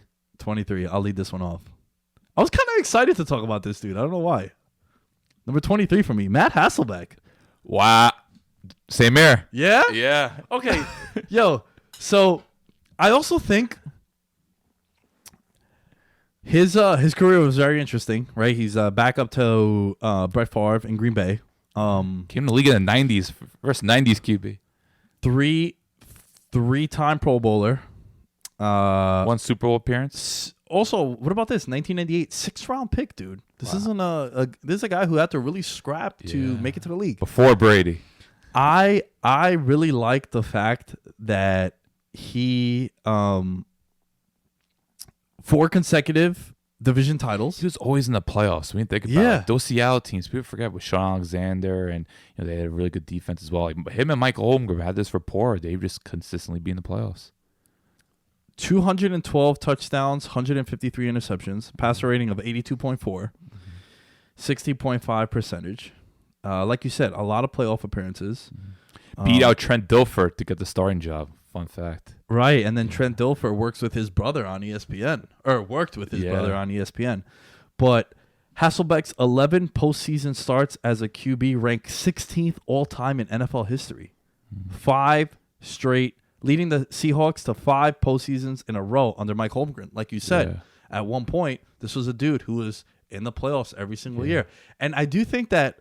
Speaker 1: I'll lead this one off. I was kind of excited to talk about this dude. I don't know why. Number 23 for me, Matt Hasselbeck.
Speaker 2: Wow. Same here.
Speaker 1: Yeah?
Speaker 2: Yeah.
Speaker 1: Okay. Yo, so I also think His career was very interesting, right? He's back up to Brett Favre in Green Bay.
Speaker 2: Came to the league in the 90s, first 90s QB.
Speaker 1: Three-time Pro Bowler.
Speaker 2: One Super Bowl appearance.
Speaker 1: Also, what about this? 1998 6th-round pick, dude. This isn't this is a guy who had to really scrap to make it to the league.
Speaker 2: Before Brady.
Speaker 1: I really like the fact that he 4 consecutive division titles.
Speaker 2: He was always in the playoffs. When you think about it, those Seattle teams, people forget with Sean Alexander, and they had a really good defense as well. Like him and Michael Holmgren had this rapport. They just consistently be in the playoffs.
Speaker 1: 212 touchdowns, 153 interceptions, passer rating of 82.4, 60.5 percentage. Like you said, a lot of playoff appearances.
Speaker 2: Beat out Trent Dilfer to get the starting job. Fun fact.
Speaker 1: Right, and then Trent Dilfer worked with his brother on ESPN. But Hasselbeck's 11 postseason starts as a QB ranked 16th all-time in NFL history. 5 straight, leading the Seahawks to 5 postseasons in a row under Mike Holmgren. Like you said, at one point, this was a dude who was in the playoffs every single year. And I do think that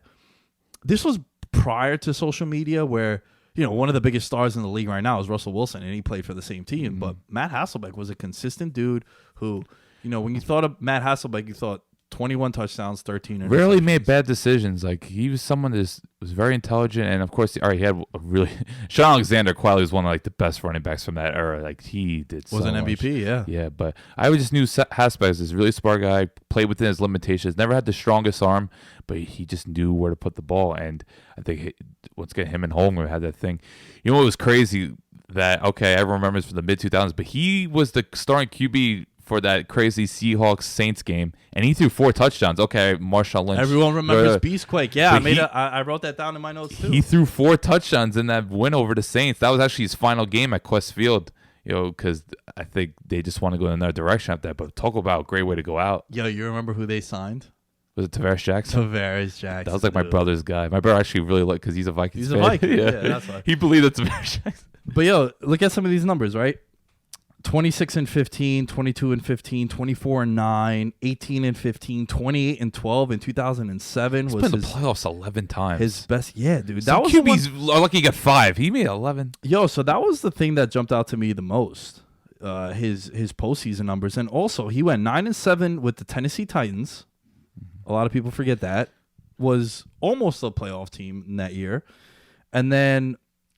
Speaker 1: this was prior to social media where, one of the biggest stars in the league right now is Russell Wilson, and he played for the same team. But Matt Hasselbeck was a consistent dude who, when you thought of Matt Hasselbeck, you thought 21 touchdowns, 13 interceptions.
Speaker 2: Rarely made bad decisions. Like he was someone that was very intelligent, and of course, he had a really Sean Alexander quietly was one of the best running backs from that era. Like he was
Speaker 1: an MVP,
Speaker 2: yeah. But I just knew Hasselbeck was this really smart guy, played within his limitations, never had the strongest arm, but he just knew where to put the ball. And I think once again, him and Holmgren had that thing. What was crazy that everyone remembers from the mid 2000s, but he was the starting QB for that crazy Seahawks Saints game, and he threw 4 touchdowns. Marshawn Lynch.
Speaker 1: Everyone remembers Beastquake. Yeah, I wrote that down in my notes too.
Speaker 2: He threw 4 touchdowns in that win over the Saints. That was actually his final game at Quest Field. Because I think they just want to go in another direction after that. But talk about a great way to go out.
Speaker 1: Yo, you remember who they signed?
Speaker 2: Was it Tavares Jackson?
Speaker 1: Tavares Jackson.
Speaker 2: That was my brother's guy. My brother actually really liked because he's a Vikings fan.
Speaker 1: He's a Viking. Yeah, that's why.
Speaker 2: He believed in Tavares Jackson.
Speaker 1: But yo, look at some of these numbers, right? 26-15, 22-15, 24-9, 18-15, 28-12 in 2007
Speaker 2: He's
Speaker 1: was
Speaker 2: been in the playoffs 11 times.
Speaker 1: His best, dude.
Speaker 2: That was QB's lucky he got 5. He made 11.
Speaker 1: Yo, so that was the thing that jumped out to me the most. His postseason numbers, and also he went 9-7 with the Tennessee Titans. A lot of people forget that was almost a playoff team in that year, and then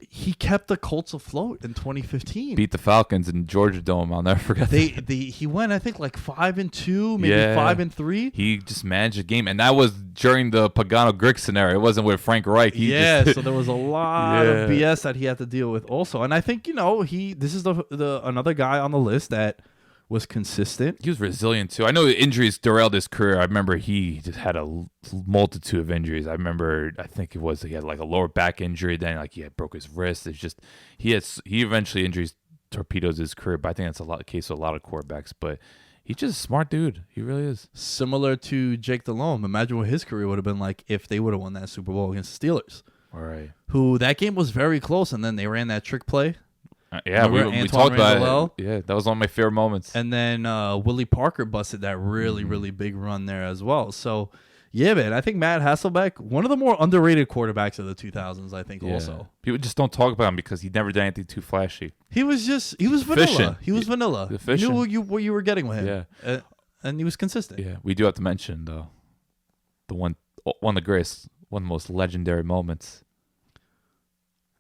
Speaker 1: he kept the Colts afloat in 2015.
Speaker 2: Beat the Falcons in Georgia Dome. I'll never forget.
Speaker 1: He went, I think, 5-2, maybe 5-3.
Speaker 2: He just managed the game, and that was during the Pagano Griggs scenario. It wasn't with Frank Reich.
Speaker 1: So there was a lot of BS that he had to deal with also. And I think this is the another guy on the list that was consistent.
Speaker 2: He was resilient too. I know injuries derailed his career. I remember he just had a multitude of injuries. I think he had a lower back injury. Then he had broke his wrist. It's just he eventually injuries torpedoes his career. But I think that's the case with a lot of quarterbacks. But he's just a smart dude. He really is.
Speaker 1: Similar to Jake Delhomme. Imagine what his career would have been like if they would have won that Super Bowl against the Steelers.
Speaker 2: All right.
Speaker 1: Who that game was very close, and then they ran that trick play.
Speaker 2: We talked about it. Yeah, that was one of my favorite moments.
Speaker 1: And then Willie Parker busted that really, really big run there as well. So, yeah, man, I think Matt Hasselbeck, one of the more underrated quarterbacks of the 2000s, I think also.
Speaker 2: People just don't talk about him because he never did anything too flashy.
Speaker 1: He was vanilla.
Speaker 2: Efficient.
Speaker 1: He was vanilla.
Speaker 2: Efficient.
Speaker 1: You knew what you were getting with him.
Speaker 2: Yeah.
Speaker 1: And he was consistent.
Speaker 2: Yeah, we do have to mention, though, one of the greatest, one of the most legendary moments.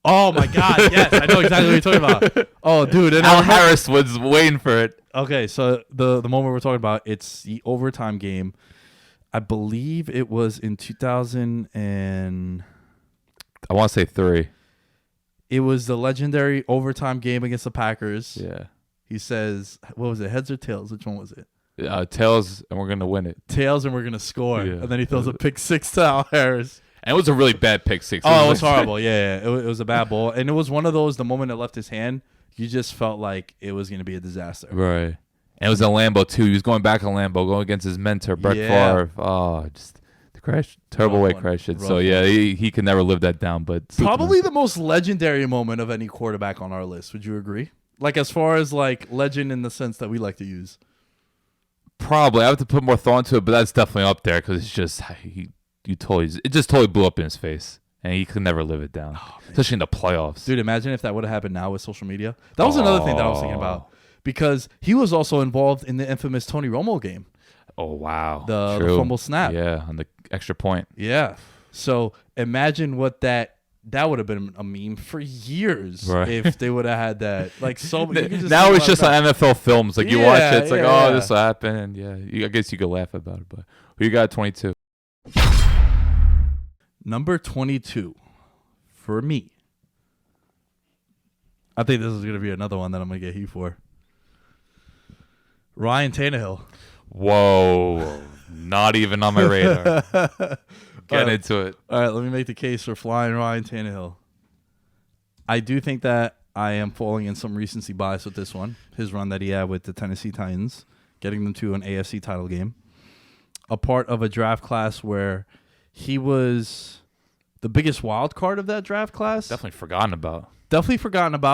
Speaker 1: Oh my God! Yes, I know exactly what you're talking about. Oh, dude, and
Speaker 2: Al Harris was waiting for it.
Speaker 1: Okay, so the moment we're talking about, it's the overtime game. I believe it was in 2000 and
Speaker 2: I want to say 3.
Speaker 1: It was the legendary overtime game against the Packers.
Speaker 2: Yeah.
Speaker 1: He says, "What was it? Heads or tails? Which one was it?"
Speaker 2: Tails, and we're gonna win it.
Speaker 1: Tails, and we're gonna score. Yeah. And then he throws a pick 6 to Al Harris.
Speaker 2: And it was a really bad pick 6.
Speaker 1: Oh, it was horrible. Yeah. It was a bad ball. And it was one of those, the moment it left his hand, you just felt like it was going to be a disaster.
Speaker 2: Right. And it was a Lambeau, too. He was going back on Lambeau, going against his mentor, Brett Favre. Oh, just the crash. Terrible way to crash it. So, yeah, he can never live that down. But
Speaker 1: probably the most legendary moment of any quarterback on our list. Would you agree? As far as, legend in the sense that we like to use.
Speaker 2: Probably. I have to put more thought into it, but that's definitely up there because it's just it just totally blew up in his face, and he could never live it down, especially in the playoffs.
Speaker 1: Dude, imagine if that would have happened now with social media. That was another thing that I was thinking about because he was also involved in the infamous Tony Romo game.
Speaker 2: Oh wow,
Speaker 1: the fumble snap.
Speaker 2: Yeah, on the extra point.
Speaker 1: Yeah. So imagine what that would have been a meme for years if they would have had that. Like
Speaker 2: now it's just on NFL films. Like you watch it, it's like, oh, this will happen, and I guess you could laugh about it. But who you got 22?
Speaker 1: Number 22 for me. I think this is going to be another one that I'm going to get heat for. Ryan Tannehill.
Speaker 2: Whoa, not even on my radar. Get into it.
Speaker 1: All right, let me make the case for flying Ryan Tannehill. I do think that I am falling in some recency bias with this one. His run that he had with the Tennessee Titans, getting them to an AFC title game. A part of a draft class where he was the biggest wild card of that draft class.
Speaker 2: Definitely forgotten about.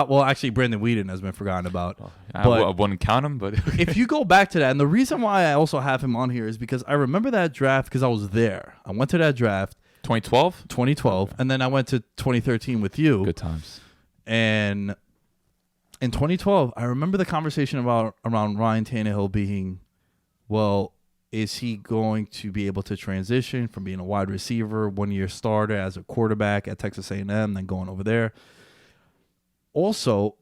Speaker 1: Well, actually, Brandon Weeden has been forgotten about.
Speaker 2: I wouldn't count him, but
Speaker 1: if you go back to that, and the reason why I also have him on here is because I remember that draft because I was there. I went to that draft.
Speaker 2: 2012?
Speaker 1: 2012. Okay. And then I went to 2013 with you.
Speaker 2: Good times.
Speaker 1: And in 2012, I remember the conversation around Ryan Tannehill being, well, is he going to be able to transition from being a wide receiver, 1-year starter as a quarterback at Texas A&M, then going over there? Also,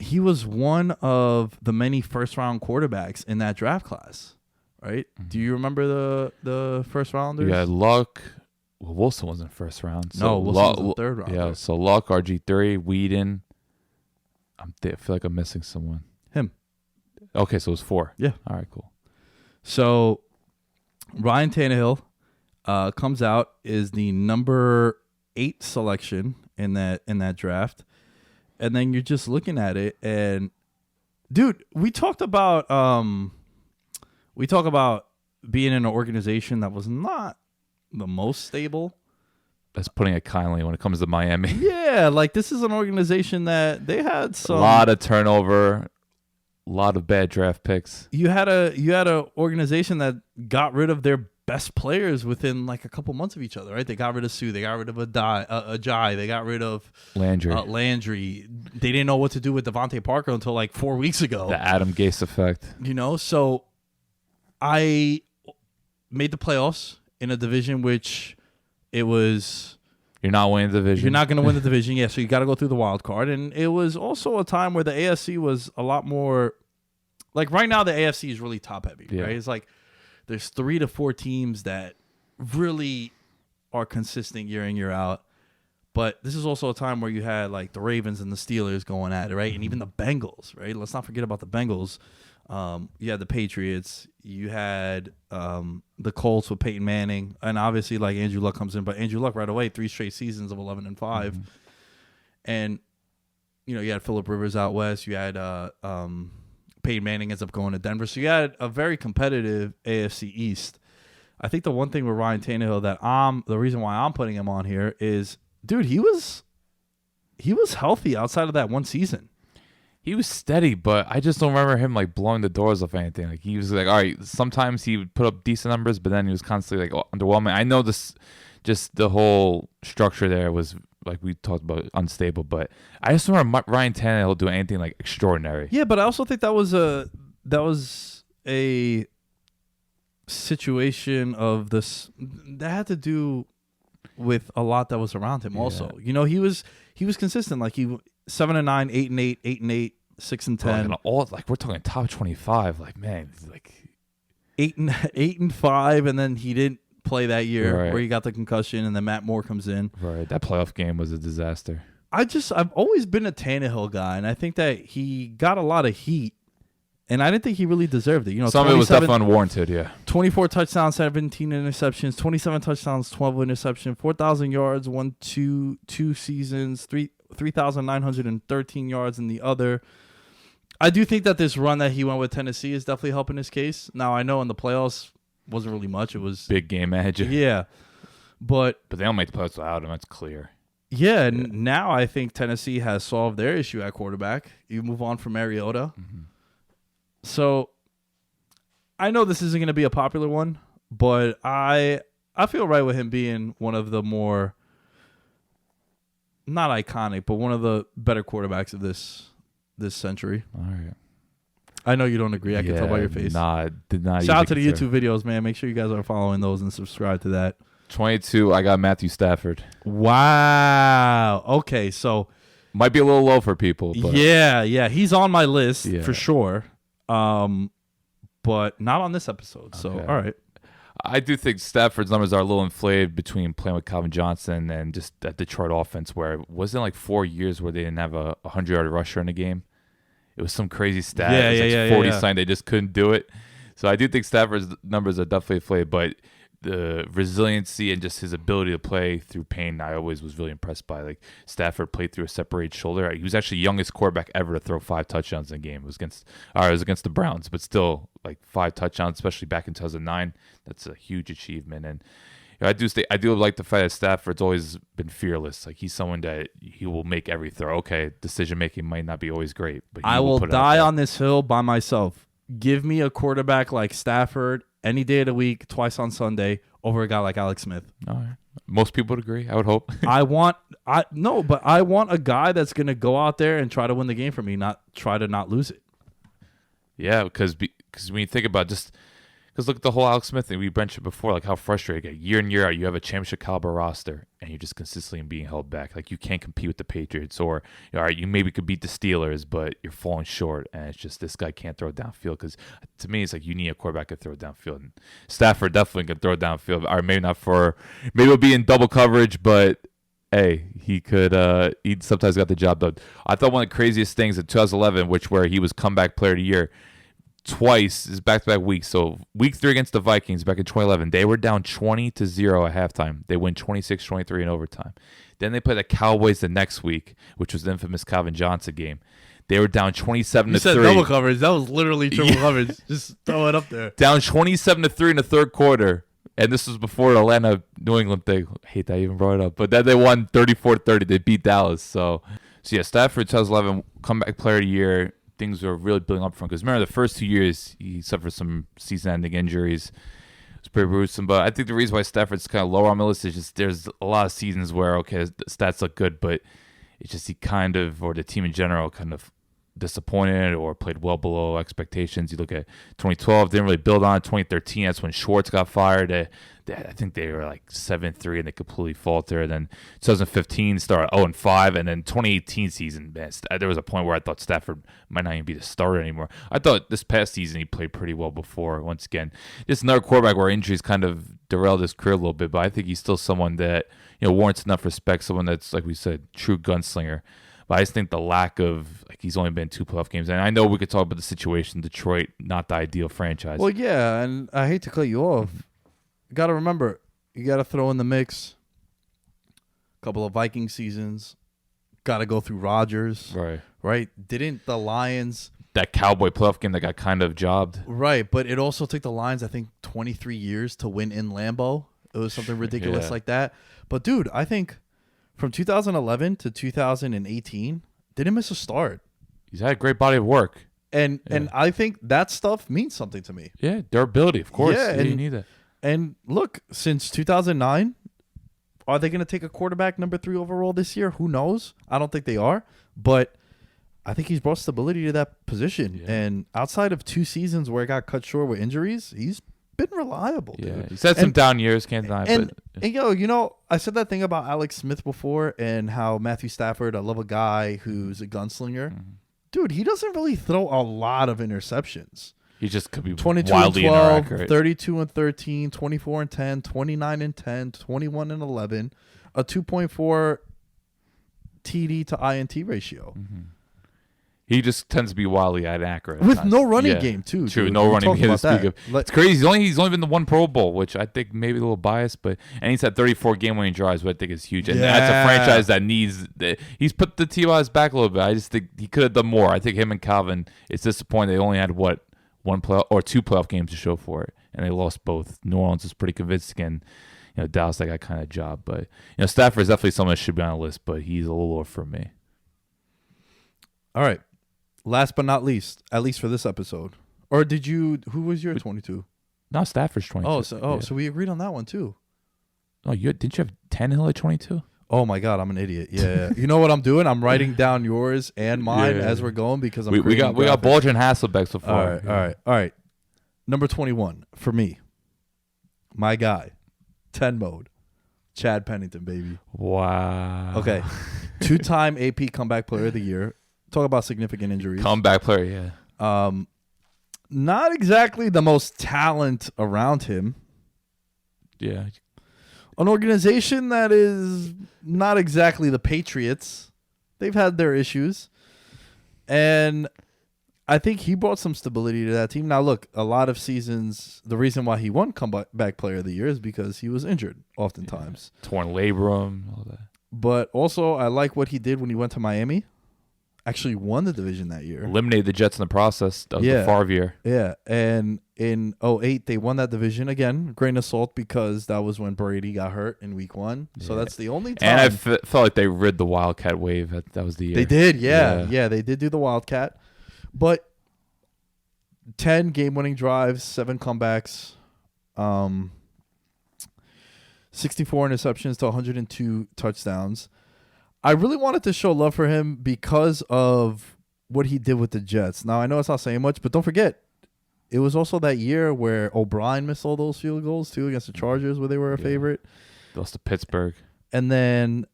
Speaker 1: he was one of the many first-round quarterbacks in that draft class, right? Mm-hmm. Do you remember the first-rounders?
Speaker 2: Yeah, Luck. Well, Wilson wasn't first round. So
Speaker 1: no, Wilson was the third round.
Speaker 2: Yeah, so Luck, RG3, Weeden. I feel like I'm missing someone.
Speaker 1: Him.
Speaker 2: Okay, so it was 4.
Speaker 1: Yeah.
Speaker 2: All right, cool.
Speaker 1: So Ryan Tannehill comes out, is the number 8 selection in that draft. And then you're just looking at it, and dude, we talk about being in an organization that was not the most stable.
Speaker 2: That's putting it kindly when it comes to Miami.
Speaker 1: Yeah, like this is an organization that they had a
Speaker 2: lot of turnover, a lot of bad draft picks.
Speaker 1: You had a organization that got rid of their best players within like a couple months of each other, right? They got rid of Sue, they got rid of Ajay, they got rid of Landry. They didn't know what to do with Devontae Parker until like 4 weeks ago.
Speaker 2: The Adam Gase effect.
Speaker 1: So I made the playoffs in a division which it was...
Speaker 2: You're not winning the division.
Speaker 1: You're not going to win the division, yeah, so you got to go through the wild card. And it was also a time where the AFC was a lot more... Like right now, the AFC is really top-heavy, right? It's like there's 3 to 4 teams that really are consistent year in, year out. But this is also a time where you had like the Ravens and the Steelers going at it, right? And even the Bengals, right? Let's not forget about the Bengals. You had the Patriots. You had the Colts with Peyton Manning. And obviously like Andrew Luck comes in. But Andrew Luck right away, 3 straight seasons of 11-5. Mm-hmm. And, you had Phillip Rivers out west. You had Peyton Manning ends up going to Denver. So you had a very competitive AFC East. I think the one thing with Ryan Tannehill that the reason why I'm putting him on here is, dude, he was healthy outside of that one season.
Speaker 2: He was steady, but I just don't remember him like blowing the doors off anything. Like he was like, all right, sometimes he would put up decent numbers, but then he was constantly like underwhelming. I know this, just the whole structure there was, like we talked about, unstable, but I just don't remember Ryan Tannehill doing anything like extraordinary.
Speaker 1: Yeah, but I also think that was a situation of this that had to do with a lot that was around him. Also, he was consistent. Like he 7-9, 8-8, 8-8, 6-10.
Speaker 2: Like we're talking top 25. Like man, like
Speaker 1: 8-5, and then he didn't play that year where he got the concussion, and then Matt Moore comes in.
Speaker 2: Right, that playoff game was a disaster.
Speaker 1: I've always been a Tannehill guy, and I think that he got a lot of heat, and I didn't think he really deserved it.
Speaker 2: Some of it was definitely unwarranted. Yeah,
Speaker 1: 24 touchdowns, 17 interceptions, 27 touchdowns, 12 interceptions, 4,000 yards, two seasons, 3,913 yards in the other. I do think that this run that he went with Tennessee is definitely helping his case. Now I know in the playoffs wasn't really much. It was
Speaker 2: big game manager.
Speaker 1: Yeah, but
Speaker 2: they don't make the playoffs without him. That's clear.
Speaker 1: Yeah, and now I think Tennessee has solved their issue at quarterback. You move on from Mariota. Mm-hmm. So I know this isn't going to be a popular one, but I feel right with him being one of the more, not iconic, but one of the better quarterbacks of this century.
Speaker 2: All right.
Speaker 1: I know you don't agree. I can tell by your face.
Speaker 2: Nah, did not.
Speaker 1: Shout out to the YouTube videos, man. Make sure you guys are following those and subscribe to that.
Speaker 2: 22. I got Matthew Stafford.
Speaker 1: Wow. Okay, so
Speaker 2: Might be a little low for people. But
Speaker 1: yeah, he's on my list
Speaker 2: Yeah.
Speaker 1: for sure. But not on this episode. So
Speaker 2: Okay.
Speaker 1: all right.
Speaker 2: I do think Stafford's numbers are a little inflated between playing with Calvin Johnson and just that Detroit offense, where it wasn't like 4 years where they didn't have a 100-yard rusher in a game. It was some crazy stat.
Speaker 1: Yeah,
Speaker 2: it was
Speaker 1: yeah,
Speaker 2: like
Speaker 1: yeah,
Speaker 2: 40
Speaker 1: yeah.
Speaker 2: something. They just couldn't do it. So I do think Stafford's numbers are definitely inflated, but the resiliency and just his ability to play through pain, I always was really impressed by. Like Stafford played through a separated shoulder. He was actually the youngest quarterback ever to throw 5 touchdowns in a game. It was against the Browns, but still like 5 touchdowns, especially back in 2009. That's a huge achievement. And you know, I do like the fact that Stafford's always been fearless. Like he's someone that he will make every throw. Okay, decision making might not be always great, but he
Speaker 1: I will
Speaker 2: put it out
Speaker 1: die
Speaker 2: there.
Speaker 1: on this hill by myself. Give me a quarterback like Stafford any day of the week, twice on Sunday, over a guy like Alex Smith.
Speaker 2: All right. Most people would agree. I would hope.
Speaker 1: I want a guy that's gonna go out there and try to win the game for me, not try to not lose it.
Speaker 2: Yeah, because when you think about because look at the whole Alex Smith thing. We mentioned before, like how frustrating. Like, year in, year out, you have a championship caliber roster, and you're just consistently being held back. Like you can't compete with the Patriots, or all right, you maybe could beat the Steelers, but you're falling short. And it's just this guy can't throw it downfield. Because to me, it's like you need a quarterback to throw it downfield. And Stafford definitely can throw it downfield. Or maybe not maybe it'll be in double coverage, but hey, he could. He sometimes got the job done. I thought one of the craziest things in 2011, where he was comeback player of the year. Twice is back-to-back weeks. So week 3 against the Vikings back in 2011, they were down 20-0 at halftime. They win 26-23 in overtime. Then they play the Cowboys the next week, which was the infamous Calvin Johnson game. They were down 27-3.
Speaker 1: You said double coverage. That was literally triple coverage. Just throw it up there.
Speaker 2: Down 27-3 in the third quarter. And this was before the Atlanta-New England thing. I hate that I even brought it up. But then they won 34-30. They beat Dallas. So yeah, Stafford 2011 comeback player of the year. Things were really building up for him. Because remember, the first 2 years, he suffered some season-ending injuries. It was pretty gruesome. But I think the reason why Stafford's kind of lower on my list is just there's a lot of seasons where, okay, the stats look good, but it's just or the team in general, kind of disappointed or played well below expectations. You look at 2012, didn't really build on it. 2013, that's when Schwartz got fired. I think they were like 7-3 and they completely faltered. Then 2015 started 0-5, and then 2018 season, man, there was a point where I thought Stafford might not even be the starter anymore. I thought this past season he played pretty well before. Once again, just another quarterback where injuries kind of derailed his career a little bit, but I think he's still someone that warrants enough respect. Someone that's, like we said, true gunslinger. But I just think the lack of, he's only been 2 playoff games. And I know we could talk about the situation. Detroit, not the ideal franchise.
Speaker 1: Well, yeah, and I hate to cut you off. Got to remember, you got to throw in the mix a couple of Viking seasons. Got to go through Rodgers. Right? Didn't the Lions...
Speaker 2: That Cowboy playoff game that got kind of jobbed.
Speaker 1: Right, but it also took the Lions, I think, 23 years to win in Lambeau. It was something ridiculous like that. But, dude, I think... From 2011 to 2018, didn't miss a start.
Speaker 2: He's had a great body of work.
Speaker 1: And I think that stuff means something to me.
Speaker 2: Yeah, durability, of course.
Speaker 1: Yeah,
Speaker 2: you need that.
Speaker 1: And look, since 2009, are they going to take a quarterback number 3 overall this year? Who knows? I don't think they are. But I think he's brought stability to that position. Yeah. And outside of 2 seasons where it got cut short with injuries, he's been reliable, dude.
Speaker 2: Yeah, he's had some down years, can't deny.
Speaker 1: And I said that thing about Alex Smith before and how Matthew Stafford, I love a guy who's a gunslinger. Mm-hmm. Dude, he doesn't really throw a lot of interceptions.
Speaker 2: He just could be
Speaker 1: 22
Speaker 2: wildly
Speaker 1: and 12,
Speaker 2: inaccurate.
Speaker 1: 32 and 13, 24 and 10, 29 and 10, 21 and 11, a 2.4 TD to INT ratio.
Speaker 2: Mm-hmm. He just tends to be wildly inaccurate
Speaker 1: with no running game too.
Speaker 2: True,
Speaker 1: dude.
Speaker 2: no running game to speak of. It's crazy. He's only been to 1 Pro Bowl, which I think maybe a little biased, and he's had 34 game-winning drives, which I think is huge. And that's a franchise that needs. He's put the team on his back a little bit. I just think he could have done more. I think him and Calvin. It's disappointing they only had 1 playoff or 2 playoff games to show for it, and they lost both. New Orleans was pretty convincing, and Dallas that got kind of job. But Stafford is definitely someone that should be on the list, but he's a little lower for me.
Speaker 1: All right. Last but not least, at least for this episode, Or did you? Who was your 22?
Speaker 2: No, Stafford's 22.
Speaker 1: So we agreed on that one too.
Speaker 2: Oh, didn't you have Tannehill at 22?
Speaker 1: Oh my God, I'm an idiot. Yeah. You know what I'm doing? I'm writing down yours and mine as we're going because
Speaker 2: we got Bolger and Hasselbeck so far.
Speaker 1: All right. Number 21 for me. My guy, 10 mode, Chad Pennington, baby.
Speaker 2: Wow.
Speaker 1: Okay, 2-time AP Comeback Player of the Year. Talk about significant injuries.
Speaker 2: Comeback player, yeah.
Speaker 1: Not exactly the most talent around him.
Speaker 2: Yeah.
Speaker 1: An organization that is not exactly the Patriots. They've had their issues. And I think he brought some stability to that team. Now, look, a lot of seasons, the reason why he won Comeback Player of the Year is because he was injured oftentimes.
Speaker 2: Yeah. Torn labrum, all that.
Speaker 1: But also, I like what he did when he went to Miami. Actually won the division that year.
Speaker 2: Eliminated the Jets in the process. That was the Favre year.
Speaker 1: Yeah, and in 2008, they won that division again. Grain of salt because that was when Brady got hurt in week 1. So that's the only time.
Speaker 2: And I felt like they rid the Wildcat wave. That was the year.
Speaker 1: They did, yeah. They did do the Wildcat. But 10 game-winning drives, 7 comebacks, 64 interceptions to 102 touchdowns. I really wanted to show love for him because of what he did with the Jets. Now, I know it's not saying much, but don't forget, it was also that year where O'Brien missed all those field goals, too, against the Chargers where they were a favorite.
Speaker 2: Lost to Pittsburgh.
Speaker 1: And then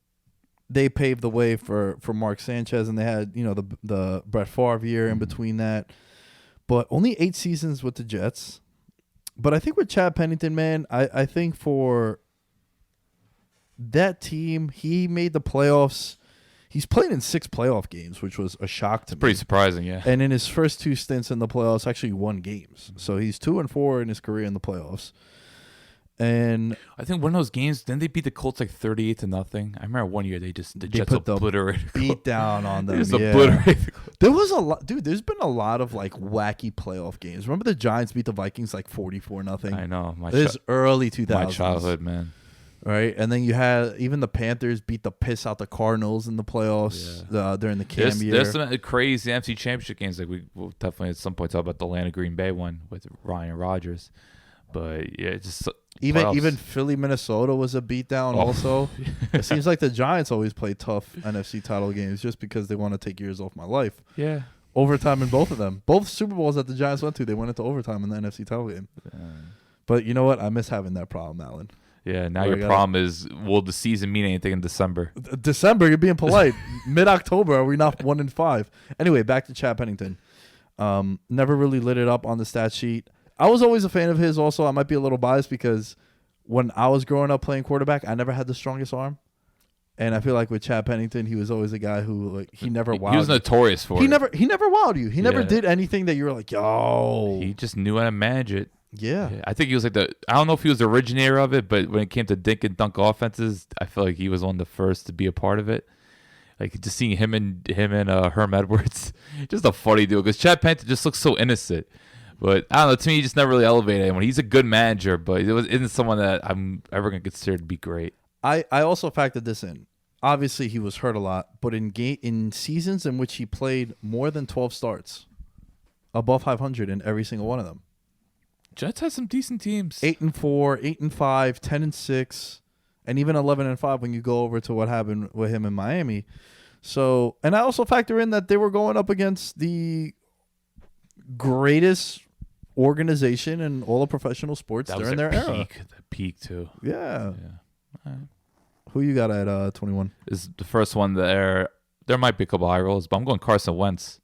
Speaker 1: they paved the way for Mark Sanchez, and they had, the Brett Favre year in between that. But only 8 seasons with the Jets. But I think with Chad Pennington, man, I think for that team, he made the playoffs. He's played in 6 playoff games, which was a shock to me.
Speaker 2: Pretty surprising, yeah.
Speaker 1: And in his first 2 stints in the playoffs, actually won games. So he's 2-4 in his career in the playoffs. And
Speaker 2: I think one of those games, didn't they beat the Colts like 38-0? I remember one year the Jets
Speaker 1: put the
Speaker 2: obliterated.
Speaker 1: Beat down on them.
Speaker 2: Obliterated.
Speaker 1: There was a lot, dude. There's been a lot of like wacky playoff games. Remember the Giants beat the Vikings like 44-0.
Speaker 2: I know.
Speaker 1: This early 2000s.
Speaker 2: My childhood, man.
Speaker 1: Right, and then you had even the Panthers beat the piss out the Cardinals in the playoffs during the Cam year.
Speaker 2: There's some crazy NFC Championship games. Like we'll definitely at some point talk about the Atlanta Green Bay one with Ryan Rodgers. But yeah, just
Speaker 1: even Philly Minnesota was a beatdown. Also, it seems like the Giants always play tough NFC title games just because they want to take years off my life.
Speaker 2: Yeah,
Speaker 1: overtime in both of them. Both Super Bowls that the Giants went to, they went into overtime in the NFC title game. But you know what? I miss having that problem, Alan.
Speaker 2: Yeah, now your problem is, will the season mean anything in December?
Speaker 1: December, you're being polite. Mid-October, are we not 1-5? Anyway, back to Chad Pennington. Never really lit it up on the stat sheet. I was always a fan of his also. I might be a little biased because when I was growing up playing quarterback, I never had the strongest arm. And I feel like with Chad Pennington, he was always a guy who he never wowed.
Speaker 2: He was notorious for it.
Speaker 1: He never wowed you. He never did anything that you were like, yo.
Speaker 2: He just knew how to manage it.
Speaker 1: Yeah.
Speaker 2: I think he was like I don't know if he was the originator of it, but when it came to dink and dunk offenses, I feel like he was one of the first to be a part of it. Like just seeing him and Herm Edwards, just a funny dude because Chad Pennington just looks so innocent. But I don't know, to me, he just never really elevated anyone. He's a good manager, but isn't someone that I'm ever going to consider to be great.
Speaker 1: I also factored this in. Obviously, he was hurt a lot, but in seasons in which he played more than 12 starts, above 500 in every single one of them.
Speaker 2: Jets has some decent teams.
Speaker 1: 8-4, 8-5, 10-6, and even 11-5 when you go over to what happened with him in Miami. So, and I also factor in that they were going up against the greatest organization in all of professional sports during their era.
Speaker 2: The peak too.
Speaker 1: Yeah.
Speaker 2: Right.
Speaker 1: Who you got at 21?
Speaker 2: Is the first one there. There might be a couple high rolls, but I'm going Carson Wentz.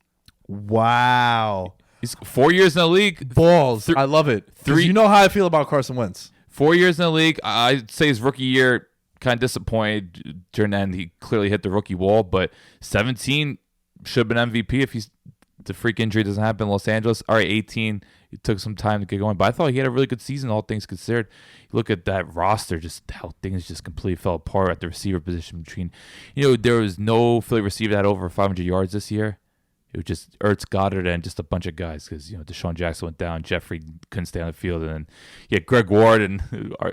Speaker 1: Wow.
Speaker 2: He's 4 years in the league.
Speaker 1: Balls. I love it. 3. You know how I feel about Carson Wentz.
Speaker 2: 4 years in the league. I'd say his rookie year kind of disappointed. During the end, he clearly hit the rookie wall, but 17 should have been MVP if the freak injury doesn't happen in Los Angeles. All right, 18. It took some time to get going, but I thought he had a really good season, all things considered. You look at that roster, just how things just completely fell apart at the receiver position between, there was no Philly receiver that had over 500 yards this year. It was just Ertz, Goddard, and just a bunch of guys because, Deshaun Jackson went down. Jeffrey couldn't stay on the field. And then you had Greg Ward and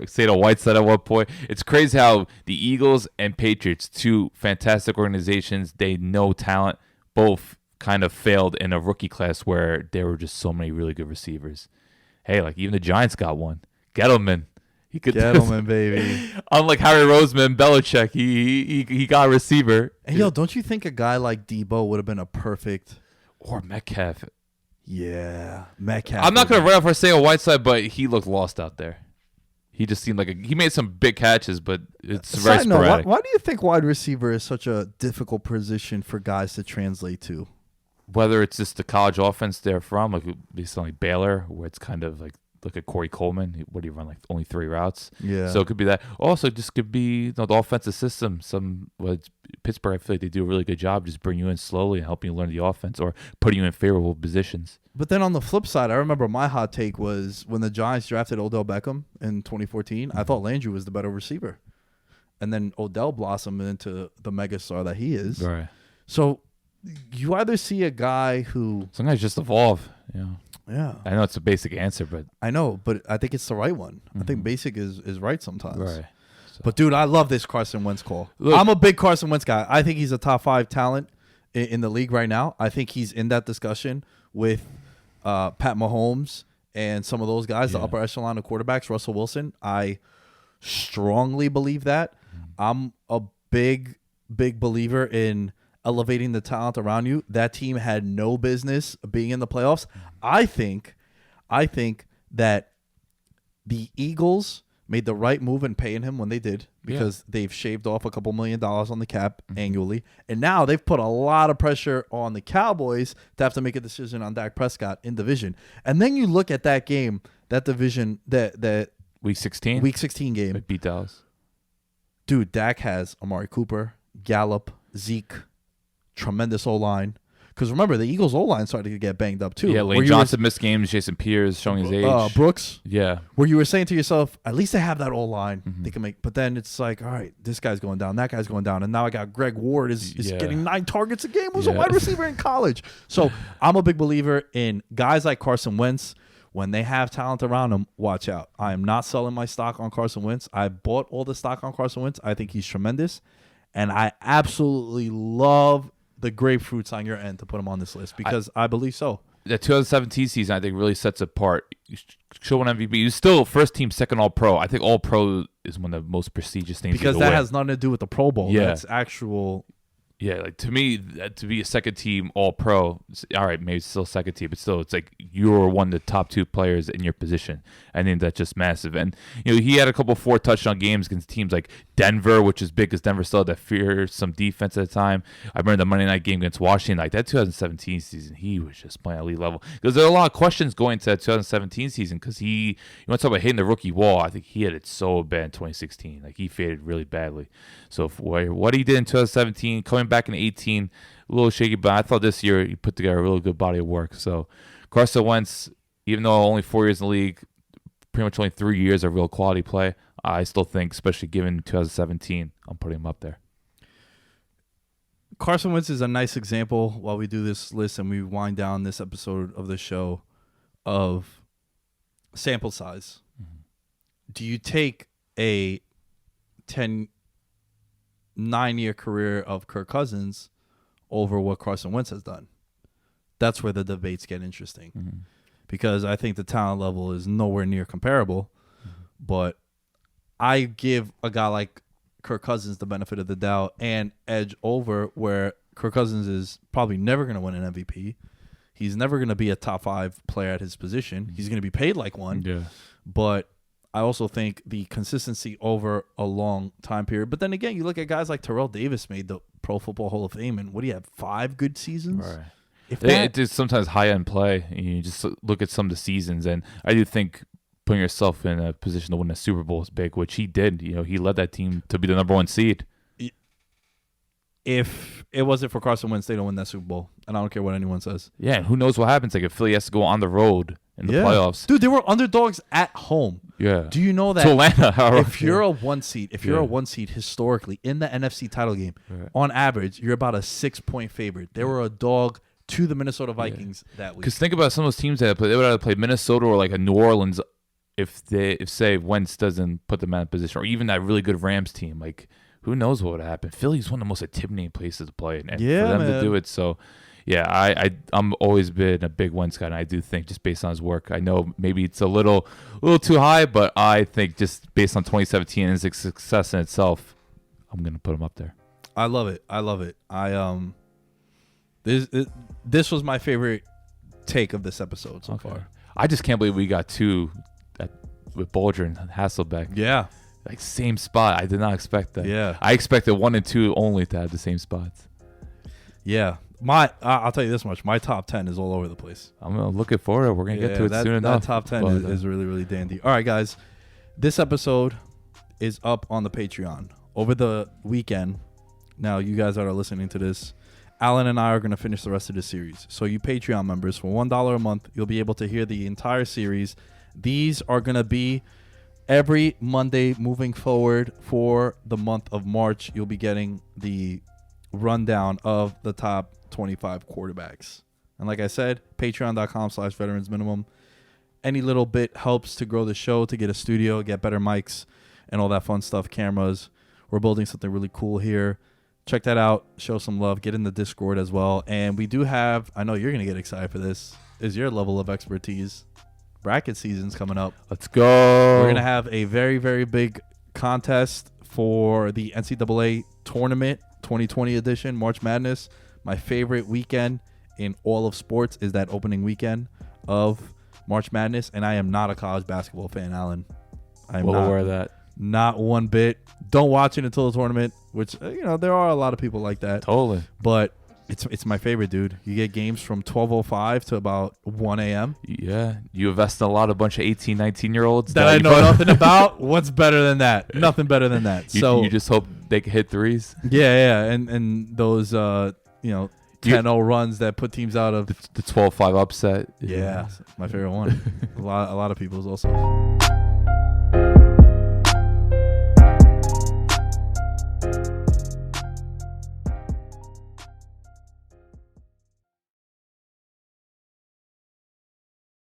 Speaker 2: Sado Whiteside at one point. It's crazy how the Eagles and Patriots, 2 fantastic organizations, they know talent, both kind of failed in a rookie class where there were just so many really good receivers. Hey, like even the Giants got one. Gettleman. He could
Speaker 1: Gettleman, baby.
Speaker 2: Unlike Harry Roseman, Belichick, he got a receiver.
Speaker 1: And yo, don't you think a guy like Debo would have been a perfect?
Speaker 2: Or Metcalf.
Speaker 1: Yeah, Metcalf.
Speaker 2: I'm not gonna run off for saying Whiteside, but he looked lost out there. He just seemed like he made some big catches, but it's very
Speaker 1: Side note,
Speaker 2: sporadic.
Speaker 1: why do you think wide receiver is such a difficult position for guys to translate to?
Speaker 2: Whether it's just the college offense they're from, like something like Baylor, where it's kind of like look at Corey Coleman. What do you run, like only 3 routes?
Speaker 1: Yeah.
Speaker 2: So it could be that. Also, it just could be the offensive system. Pittsburgh, I feel like they do a really good job just bring you in slowly and helping you learn the offense or putting you in favorable positions.
Speaker 1: But then on the flip side, I remember my hot take was when the Giants drafted Odell Beckham in 2014, I thought Landry was the better receiver. And then Odell blossomed into the megastar that he is.
Speaker 2: Right.
Speaker 1: So you either see a guy who...
Speaker 2: Some guys just evolve.
Speaker 1: Yeah.
Speaker 2: I know it's a basic answer, but...
Speaker 1: I know, but I think it's the right one. I think basic is right sometimes.
Speaker 2: Right. So.
Speaker 1: But, dude, I love this Carson Wentz call.
Speaker 2: Look,
Speaker 1: I'm a big Carson Wentz guy. I think he's a top 5 talent in the league right now. I think he's in that discussion with Pat Mahomes and some of those guys, the upper echelon of quarterbacks, Russell Wilson. I strongly believe that. I'm a big believer in elevating the talent around you. That team had no business being in the playoffs. I think that the Eagles made the right move in paying him when they did because they've shaved off a couple $1 million on the cap annually. And now they've put a lot of pressure on the Cowboys to have to make a decision on Dak Prescott in division. And then you look at that game, that division, that
Speaker 2: Week 16?
Speaker 1: Week 16 game.
Speaker 2: It beat Dallas.
Speaker 1: Dude, Dak has Amari Cooper, Gallup, Zeke, tremendous O-line. Because remember, the Eagles' O-line started to get banged up too.
Speaker 2: Yeah, Lane Johnson missed games, Jason Pierce showing his age.
Speaker 1: Brooks.
Speaker 2: Yeah.
Speaker 1: Where you were saying to yourself, at least they have that O-line. They can make, but then it's like, all right, this guy's going down, that guy's going down. And now I got Greg Ward is getting 9 targets a game, was a wide receiver in college. So I'm a big believer in guys like Carson Wentz. When they have talent around them, watch out. I am not selling my stock on Carson Wentz. I bought all the stock on Carson Wentz. I think he's tremendous. And I absolutely love the grapefruits on your end to put him on this list because I believe so.
Speaker 2: The 2017 season, I think, really sets apart. Show an MVP. He's still first team, second All Pro. I think All Pro is one of the most prestigious things.
Speaker 1: Because that has nothing to do with the Pro Bowl.
Speaker 2: Yeah.
Speaker 1: That's actual.
Speaker 2: Yeah, like to me, to be a second team All Pro, all right, maybe it's still second team, but still, it's like you're one of the top 2 players in your position. I think that's just massive. And he had a couple 4 touchdown games against teams like Denver, which is big because Denver still had that fearsome defense at the time. I remember the Monday night game against Washington, like that 2017 season, he was just playing at elite level. Because there are a lot of questions going to that 2017 season because you want to talk about hitting the rookie wall. I think he had it so bad in 2016, like he faded really badly. So for what he did in 2017, coming back in 18, a little shaky, but I thought this year he put together a really good body of work. So Carson Wentz, even though only 4 years in the league, pretty much only 3 years of real quality play, I still think, especially given 2017, I'm putting him up there.
Speaker 1: Carson Wentz is a nice example while we do this list and we wind down this episode of the show of sample size. Do you take a 9-year career of Kirk Cousins over what Carson Wentz has done? That's where the debates get interesting because I think the talent level is nowhere near comparable, but I give a guy like Kirk Cousins the benefit of the doubt and edge over where Kirk Cousins is probably never going to win an MVP. He's never going to be a top 5 player at his position. He's going to be paid like one.
Speaker 2: Yeah.
Speaker 1: But I also think the consistency over a long time period. But then again, you look at guys like Terrell Davis made the Pro Football Hall of Fame, and what do you have, 5 good seasons?
Speaker 2: Right.
Speaker 1: If
Speaker 2: It is sometimes high-end play. You just look at some of the seasons, and I do think putting yourself in a position to win a Super Bowl is big, which he did. He led that team to be the number 1 seed.
Speaker 1: If it wasn't for Carson Wentz, they don't win that Super Bowl, and I don't care what anyone says.
Speaker 2: Yeah, and who knows what happens? Like if Philly has to go on the road in the playoffs.
Speaker 1: Dude, they were underdogs at home.
Speaker 2: Yeah.
Speaker 1: Do you know that
Speaker 2: to Atlanta?
Speaker 1: if you're a 1 seed, you're a 1 seed historically in the NFC title game, on average, you're about a 6-point favorite. They were a dog to the Minnesota Vikings that week.
Speaker 2: Because think about some of those teams that play. They would either play Minnesota or like a New Orleans if say Wentz doesn't put them in a position, or even that really good Rams team. Like who knows what would happen? Philly's one of the most intimidating places to play, and for them to do it. So Yeah, I'm always been a big Wentz guy, and I do think just based on his work, I know maybe it's a little too high, but I think just based on 2017 and his success in itself, I'm gonna put him up there.
Speaker 1: I love it. This was my favorite take of this episode so far.
Speaker 2: I just can't believe we got two with Bolger and Hasselbeck.
Speaker 1: Yeah.
Speaker 2: Like same spot. I did not expect that.
Speaker 1: Yeah.
Speaker 2: I expected 1 and 2 only to have the same spots.
Speaker 1: Yeah. I'll tell you this much. My top 10 is all over the place.
Speaker 2: I'm looking forward. We're going to get to it soon enough.
Speaker 1: That top 10 is really, really dandy. All right, guys. This episode is up on the Patreon. Over the weekend, now you guys that are listening to this, Alan and I are going to finish the rest of the series. So you Patreon members, for $1 a month, you'll be able to hear the entire series. These are going to be every Monday moving forward for the month of March. You'll be getting the rundown of the top 25 quarterbacks. And like I said, patreon.com/veteransminimum. Any little bit helps to grow the show, to get a studio, get better mics, and all that fun stuff, cameras. We're building something really cool here. Check that out. Show some love. Get in the Discord as well. And we do have, I know you're going to get excited for this, is your level of expertise. Bracket season's coming up.
Speaker 2: Let's go.
Speaker 1: We're going to have a very, very big contest for the NCAA Tournament 2020 edition, March Madness. My favorite weekend in all of sports is that opening weekend of March Madness. And I am not a college basketball fan, Alan. I am
Speaker 2: well
Speaker 1: not
Speaker 2: aware of that.
Speaker 1: Not one bit. Don't watch it until the tournament, which, there are a lot of people like that.
Speaker 2: Totally.
Speaker 1: But it's my favorite, dude. You get games from 12:05 to about 1 a.m.
Speaker 2: Yeah. You invest in a bunch of 18, 19-year-olds.
Speaker 1: That I know nothing about. What's better than that? Nothing better than that.
Speaker 2: So you just hope they can hit threes.
Speaker 1: Yeah. And those, 10-0 runs that put teams out of.
Speaker 2: The 12-5 upset.
Speaker 1: Yeah. My favorite one. a lot of people's also.